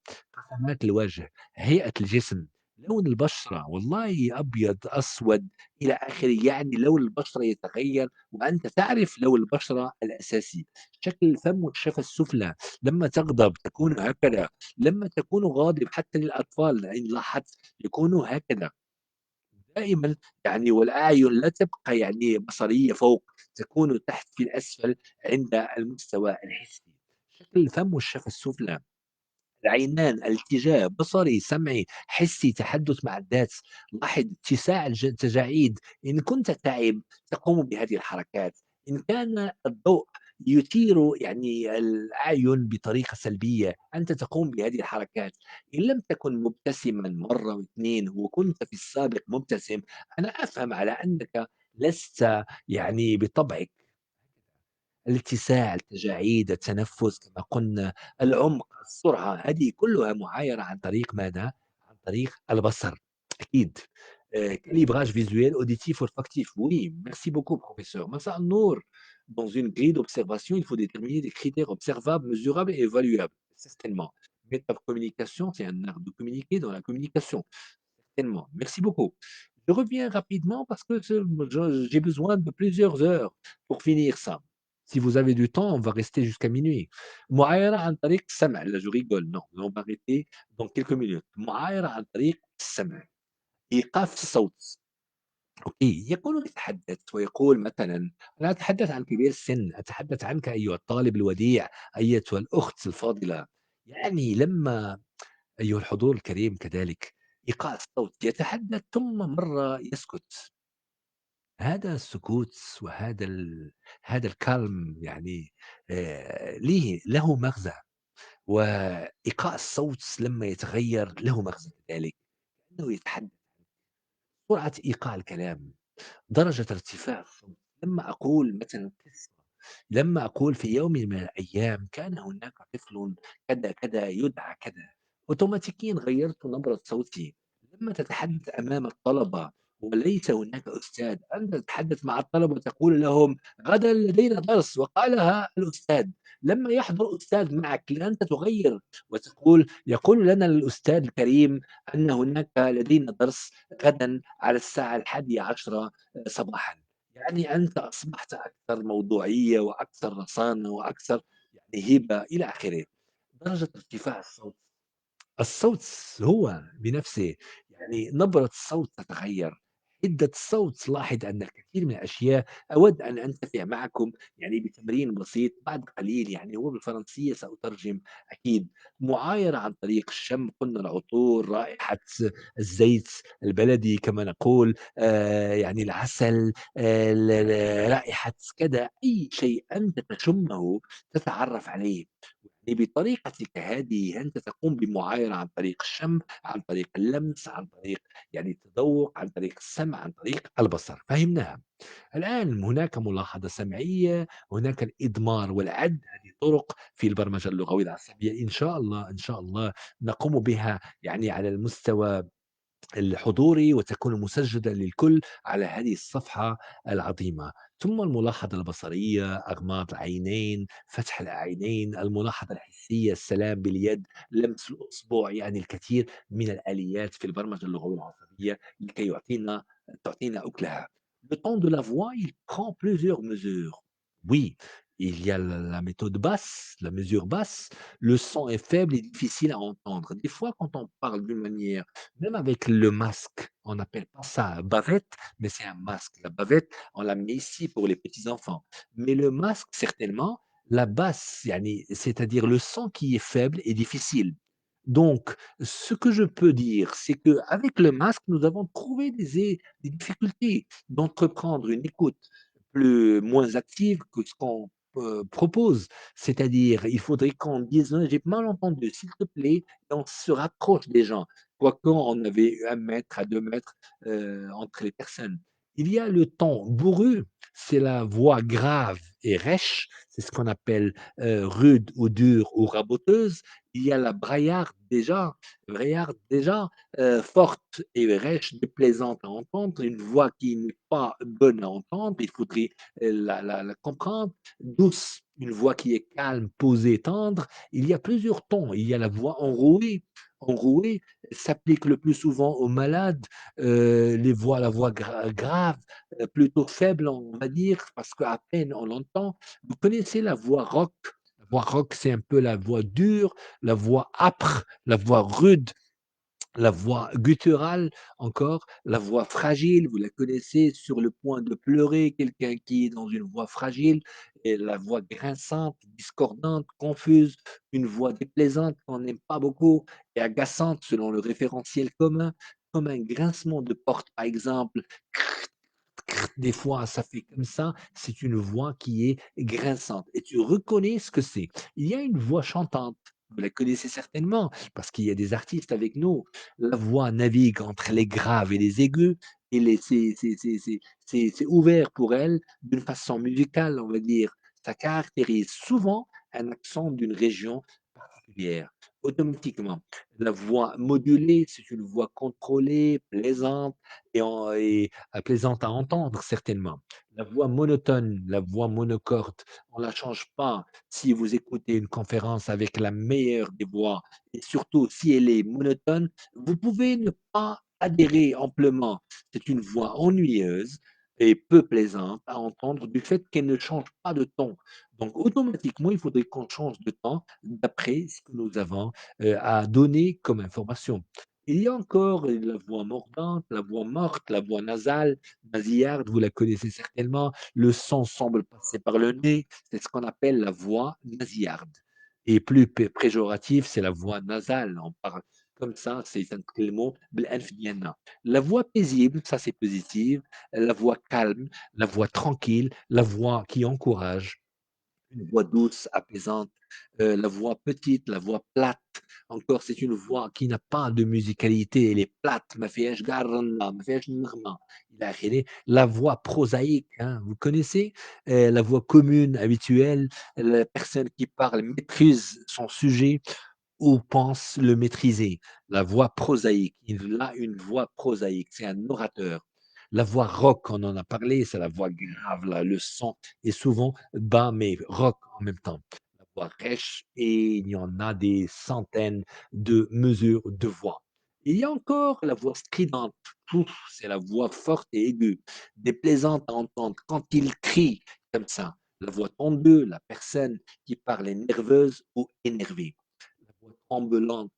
رسمات الوجه، هيئة الجسم، لون البشرة، والله أبيض، أسود، إلى آخره، يعني لون البشرة يتغير وأنت تعرف لون البشرة الأساسي، شكل الفم والشفة السفلى، لما تغضب تكون هكذا، لما تكون غاضب حتى للأطفال إن لاحظت يكونوا هكذا. دائمًا يعني والأعين لا تبقى يعني بصرية فوق، تكون تحت في الأسفل عند المستوى الحسي. شكل الفم والشفة السفلى، العينان، الاتجاه بصري، سمعي، حسي، تحدث مع الذات، لاحظ اتساع التجاعيد، إن كنت تعب تقوم بهذه الحركات، إن كان الضوء يثير يعني الأعين بطريقة سلبية، أنت تقوم بهذه الحركات، إن لم تكن مبتسما مرة و2 وكنت في السابق مبتسم، أنا أفهم على أنك لست يعني بطبعك الاتساع، التجاعيد، التنفس كما قلنا، العمق، السرعة، هذه كلها مُعايرة عن طريق ماذا؟ عن طريق البصر، أكيد. calibrage visuel, auditif, olfactif. Oui, merci beaucoup professeur. مساء النور. Dans une grille d'observation, il faut déterminer des critères observables, mesurables et évaluables. Certainement. Métacommunication, c'est un art de communiquer dans la communication. Certainement. Merci beaucoup. Je reviens rapidement parce que j'ai besoin de plusieurs heures pour finir ça. Si vous avez du temps, on va rester jusqu'à minuit. معايرة عن طريق السمع. Là, je rigole. Non, on va arrêter dans quelques minutes. معايرة عن طريق السمع. إيقاف الصوت. أوكي. يكون يتحدث ويقول مثلًا: أنا أتحدث عن كبير السن، أتحدث عنك أيها الطالب الوديع، أيتها الأخت الفاضلة. يعني لما أيها الحضور الكريم كذلك، إيقاع الصوت، يتحدث ثم مرّة يسكت. هذا السكوت وهذا هذا الكلم يعني له مغزى، وإيقاع الصوت لمّا يتغيّر له مغزى كذلك، إنه يتحدث، سرعة إيقاع الكلام، درجة ارتفاع الصوت. لمّا أقول مثلًا قصة، لمّا أقول في يوم من الأيام كان هناك طفل كذا، كذا، يدعى كذا، أوتوماتيكيًا غيّرت نبرة صوتي. لمّا تتحدث أمام الطلبة وليس هناك أستاذ، أنت تتحدث مع الطلبة وتقول لهم: غدًا لدينا درس وقالها الأستاذ. لمّا يحضر أستاذ معك أنت تغيّر وتقول: يقول لنا الأستاذ الكريم أن هناك لدينا درس غدًا على الساعة 11:10 صباحًا. يعني أنت أصبحت أكثر موضوعية وأكثر رصانة وأكثر يعني هيبة إلى آخره. درجة ارتفاع الصوت، الصوت هو بنفسه يعني نبرة الصوت تتغير، حدة الصوت. لاحظ أن الكثير من الأشياء أود أن أنتفع معكم يعني بتمرين بسيط بعد قليل، يعني هو بالفرنسية سأترجم أكيد. معايرة عن طريق الشم، قلنا العطور، رائحة الزيت البلدي كما نقول، يعني العسل، رائحة كذا، أي شيء أنت تشمه تتعرف عليه. بطريقتك هذه أنت تقوم بمعايرة عن طريق الشم، عن طريق اللمس، عن طريق يعني التذوق، عن طريق السمع، عن طريق البصر، فهمناها. الآن هناك ملاحظة سمعية، هناك الإضمار والعد، هذه طرق في البرمجة اللغوية العصبية إن شاء الله، إن شاء الله نقوم بها يعني على المستوى الحضوري وتكون مسجلة للكل على هذه الصفحة العظيمة. ثم الملاحظة البصرية، أغماض العينين، فتح العينين، الملاحظة الحسية، السلام باليد، لمس الأصبع، يعني الكثير من الآليات في البرمجة اللغوية العصبية لكي تعطينا أكلها. Le ton de la voix, il prend plusieurs mesures. Oui, il y a la méthode basse, la mesure basse. Le son est faible et difficile à entendre. Des fois, quand on parle d'une manière, même avec le masque, on n'appelle pas ça bavette, mais c'est un masque. La bavette, on la met ici pour les petits enfants. Mais le masque, certainement, la basse, yani, c'est-à-dire le son qui est faible et difficile. Donc, ce que je peux dire, c'est qu'avec le masque, nous avons trouvé des difficultés d'entreprendre une écoute moins active que ce qu'on propose. C'est-à-dire, il faudrait qu'on dise: «Non, j'ai mal entendu, s'il te plaît», et on se rapproche des gens. Quoique on avait 1 mètre à 2 mètres, entre les personnes. Il y a le ton bourru, c'est la voix grave et rêche, c'est ce qu'on appelle, rude ou dure ou raboteuse. Il y a la braillarde déjà, forte et rêche, déplaisante à entendre, une voix qui n'est pas bonne à entendre, il faudrait, la comprendre. Douce, une voix qui est calme, posée, tendre. Il y a plusieurs tons. Il y a la voix enrouée. Enrouée s'applique le plus souvent aux malades, la voix grave, plutôt faible, on va dire, parce qu'à peine on l'entend. Vous connaissez la voix rock? La voix rock, c'est un peu la voix dure, la voix âpre, la voix rude, la voix gutturale encore, la voix fragile, vous la connaissez, sur le point de pleurer, quelqu'un qui est dans une voix fragile, et la voix grinçante, discordante, confuse, une voix déplaisante qu'on n'aime pas beaucoup et agaçante selon le référentiel commun, comme un grincement de porte, par exemple. Des fois, ça fait comme ça, c'est une voix qui est grinçante et tu reconnais ce que c'est. Il y a une voix chantante, vous la connaissez certainement parce qu'il y a des artistes avec nous. La voix navigue entre les graves et les aigus et c'est ouvert pour elle d'une façon musicale, on va dire. Ça caractérise souvent un accent d'une région particulière. Automatiquement, la voix modulée, c'est une voix contrôlée, plaisante plaisante à entendre certainement. La voix monotone, la voix monocorde, on ne la change pas si vous écoutez une conférence avec la meilleure des voix et surtout si elle est monotone, vous pouvez ne pas adhérer amplement. C'est une voix ennuyeuse et peu plaisante à entendre du fait qu'elle ne change pas de ton. Donc automatiquement, il faudrait qu'on change de ton d'après ce que nous avons à donner comme information. Il y a encore la voix mordante, la voix morte, la voix nasale, nasillarde, vous la connaissez certainement. Le son semble passer par le nez, c'est ce qu'on appelle la voix nasillarde. Et plus péjoratif, c'est la voix nasale. On parle comme ça, c'est un mot بالأنف ديالنا. La voix paisible, ça c'est positive. La voix calme, la voix tranquille, la voix qui encourage. Une voix douce, apaisante, la voix petite, la voix plate. Encore, c'est une voix qui n'a pas de musicalité, elle est plate. ما فيهاش قاع الرنة، ما فيهاش النغمة إلى آخره. La voix prosaïque, hein, vous connaissez? La voix commune, habituelle. La personne qui parle maîtrise son sujet ou pense le maîtriser. La voix prosaïque, il a une voix prosaïque, c'est un orateur. La voix rock, on en a parlé, c'est la voix grave, là, le son est souvent bas, mais rock en même temps. La voix rêche, et il y en a des centaines de mesures de voix. Il y a encore la voix stridente. Ouf, c'est la voix forte et aiguë, déplaisante à entendre quand il crie comme ça. La voix tendue, la personne qui parle est nerveuse ou énervée. La voix tremblante,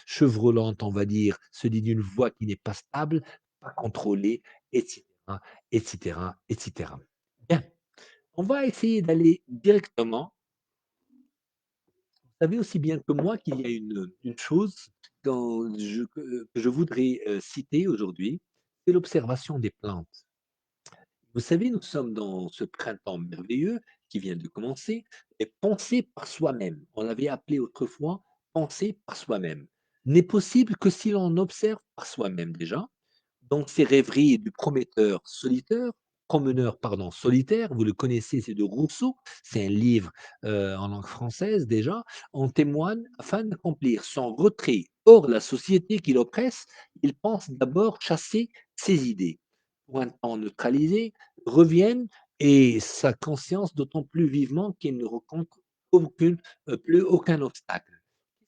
chevrolante, on va dire, se dit d'une voix qui n'est pas stable, pas contrôlée, etc., etc., etc. Bien, on va essayer d'aller directement. Vous savez aussi bien que moi qu'il y a une chose que je voudrais citer aujourd'hui, c'est l'observation des plantes. Vous savez, nous sommes dans ce printemps merveilleux qui vient de commencer et penser par soi-même, on l'avait appelé autrefois penser par soi-même, n'est possible que si l'on observe par soi-même déjà. Donc ces rêveries du promeneur pardon, solitaire, vous le connaissez, c'est de Rousseau, c'est un livre en langue française déjà, en témoigne afin d'accomplir son retrait hors la société qui l'oppresse, il pense d'abord chasser ses idées. Pour un temps neutralisé, reviennent et sa conscience d'autant plus vivement qu'il ne rencontre plus aucun obstacle.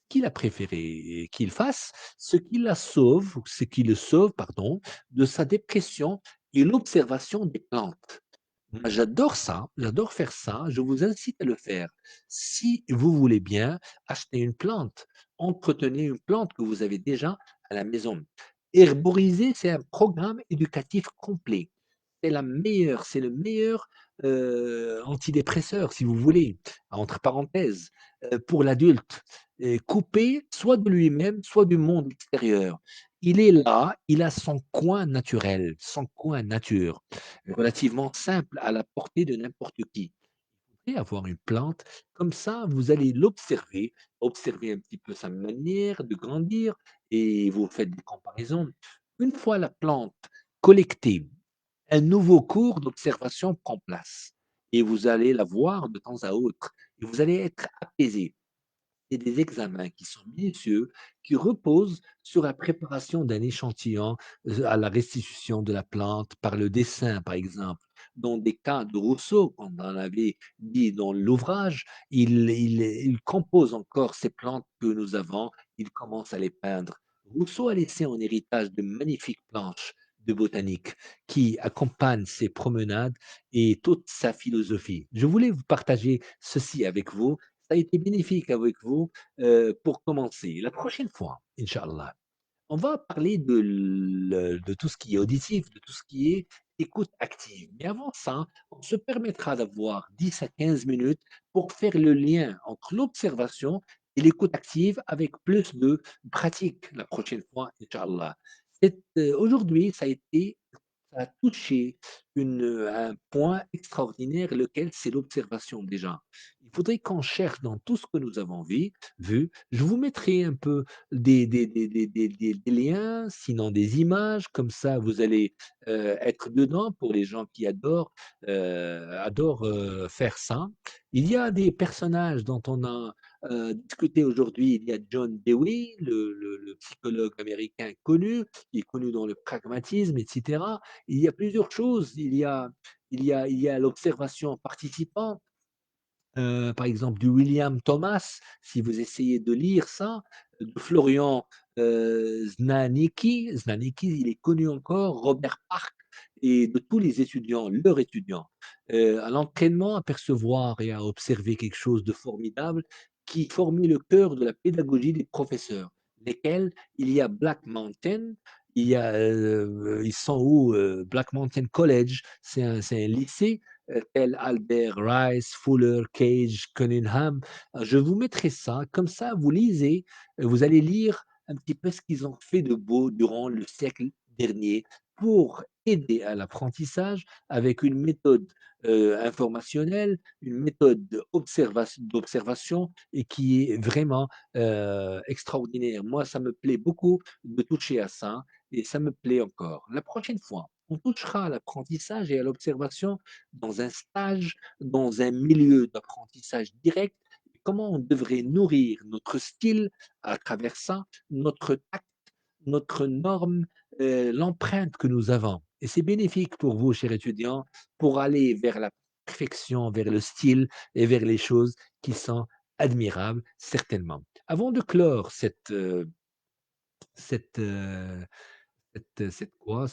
Qu'il a préféré qu'il fasse, ce qui le sauve, pardon, de sa dépression et l'observation des plantes. Moi, j'adore ça, j'adore faire ça, je vous incite à le faire. Si vous voulez bien, achetez une plante, entretenez une plante que vous avez déjà à la maison. Herboriser, c'est un programme éducatif complet. C'est le meilleur antidépresseur, si vous voulez, entre parenthèses, pour l'adulte. Coupé soit de lui-même, soit du monde extérieur. Il est là, il a son coin naturel, son coin nature relativement simple, à la portée de n'importe qui. Et avoir une plante, comme ça, vous allez l'observer, observer un petit peu sa manière de grandir et vous faites des comparaisons. Une fois la plante collectée, un nouveau cours d'observation prend place et vous allez la voir de temps à autre et vous allez être apaisé. C'est des examens qui sont minutieux, qui reposent sur la préparation d'un échantillon à la restitution de la plante par le dessin, par exemple. Dans des cas de Rousseau, comme on en avait dit dans l'ouvrage, il compose encore ces plantes que nous avons, il commence à les peindre. Rousseau a laissé en héritage de magnifiques planches de botanique qui accompagnent ses promenades et toute sa philosophie. Je voulais vous partager ceci avec vous. Ça a été bénéfique avec vous pour commencer. La prochaine fois, Inch'Allah, on va parler de tout ce qui est auditif, de tout ce qui est écoute active. Mais avant ça, on se permettra d'avoir 10 à 15 minutes pour faire le lien entre l'observation et l'écoute active avec plus de pratique la prochaine fois, Inch'Allah. Aujourd'hui, ça a touché un point extraordinaire, lequel c'est l'observation déjà. Il faudrait qu'on cherche dans tout ce que nous avons vu. Je vous mettrai un peu des liens, sinon des images, comme ça vous allez être dedans pour les gens qui adorent faire ça. Il y a des personnages dont on a discuté aujourd'hui. Il y a John Dewey, le psychologue américain connu, qui est connu dans le pragmatisme, etc. Il y a plusieurs choses. Il y a l'observation participante, par exemple du William Thomas, si vous essayez de lire ça, de Florian Znanicki, il est connu encore, Robert Park, et de tous les étudiants, leurs étudiants, à l'entraînement, à percevoir et à observer quelque chose de formidable qui formait le cœur de la pédagogie des professeurs, lesquels il y a Black Mountain, ils sont où Black Mountain College, c'est un lycée tel Albert Rice, Fuller, Cage, Cunningham. Je vous mettrai ça, comme ça vous lisez, vous allez lire un petit peu ce qu'ils ont fait de beau durant le siècle dernier pour aider à l'apprentissage avec une méthode informationnelle, une méthode d'observation et qui est vraiment extraordinaire. Moi, ça me plaît beaucoup de toucher à ça et ça me plaît encore. La prochaine fois, on touchera à l'apprentissage et à l'observation dans un stage, dans un milieu d'apprentissage direct, comment on devrait nourrir notre style à travers ça, notre tact, notre norme, l'empreinte que nous avons. Et c'est bénéfique pour vous, chers étudiants, pour aller vers la perfection, vers le style et vers les choses qui sont admirables, certainement. Avant de clore cette, cette quoi?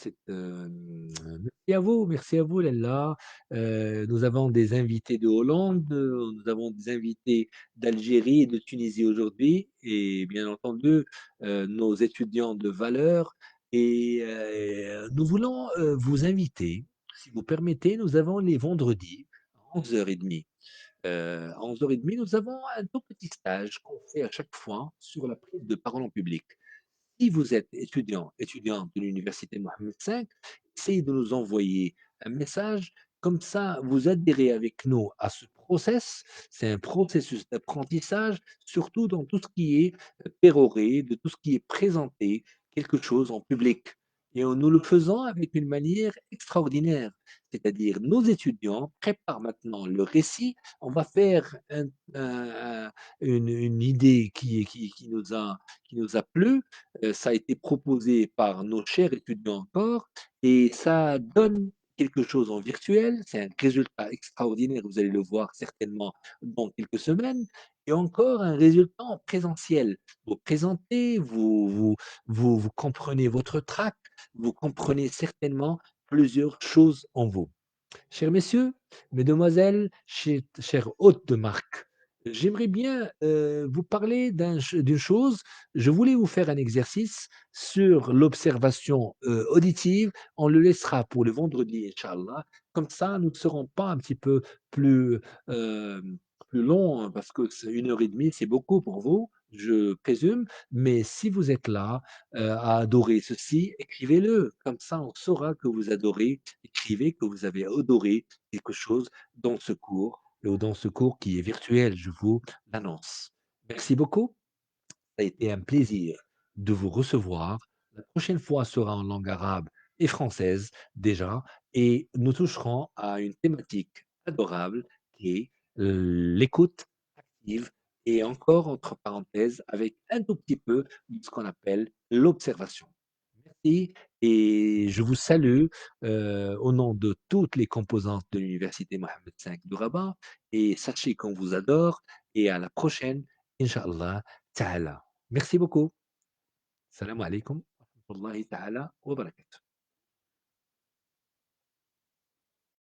Merci à vous Lella. Nous avons des invités de Hollande, nous avons des invités d'Algérie et de Tunisie aujourd'hui et bien entendu, nos étudiants de valeur et nous voulons, vous inviter, si vous permettez, nous avons les vendredis à 11h30. À 11h30, nous avons un tout petit stage qu'on fait à chaque fois sur la prise de parole en public. Si vous êtes étudiant de l'université Mohammed V, essayez de nous envoyer un message. Comme ça, vous adhérez avec nous à ce process. C'est un processus d'apprentissage, surtout dans tout ce qui est péroré, de tout ce qui est présenté, quelque chose en public. Et nous le faisons avec une manière extraordinaire. C'est-à-dire, nos étudiants préparent maintenant le récit. On va faire une idée qui nous a plu. Ça a été proposé par nos chers étudiants encore et ça donne quelque chose en virtuel. C'est un résultat extraordinaire, vous allez le voir certainement dans quelques semaines. Et encore un résultat en présentiel. Vous présentez, vous comprenez votre track, vous comprenez certainement plusieurs choses en vous. Chers messieurs, mesdemoiselles, chers hôtes de marque, j'aimerais bien vous parler d'une chose. Je voulais vous faire un exercice sur l'observation auditive. On le laissera pour le vendredi, Inch'Allah. Comme ça, nous ne serons pas un petit peu plus, euh, plus longs, hein, parce que 1h30, c'est beaucoup pour vous, je présume. Mais si vous êtes là à adorer ceci, écrivez-le. Comme ça, on saura que vous adorez. Écrivez que vous avez adoré quelque chose dans ce cours, ou dans ce cours qui est virtuel, je vous l'annonce. Merci beaucoup. Ça a été un plaisir de vous recevoir. La prochaine fois sera en langue arabe et française déjà et nous toucherons à une thématique adorable qui est l'écoute active et encore entre parenthèses avec un tout petit peu de ce qu'on appelle l'observation. Merci et je vous salue, au nom de toutes les composantes de l'université Mohammed V de Rabat et sachez qu'on vous adore et à la prochaine, inch'Allah ta'ala. Merci beaucoup. Salam alaikum wa rahmatullahi ta'ala wa barakatuh.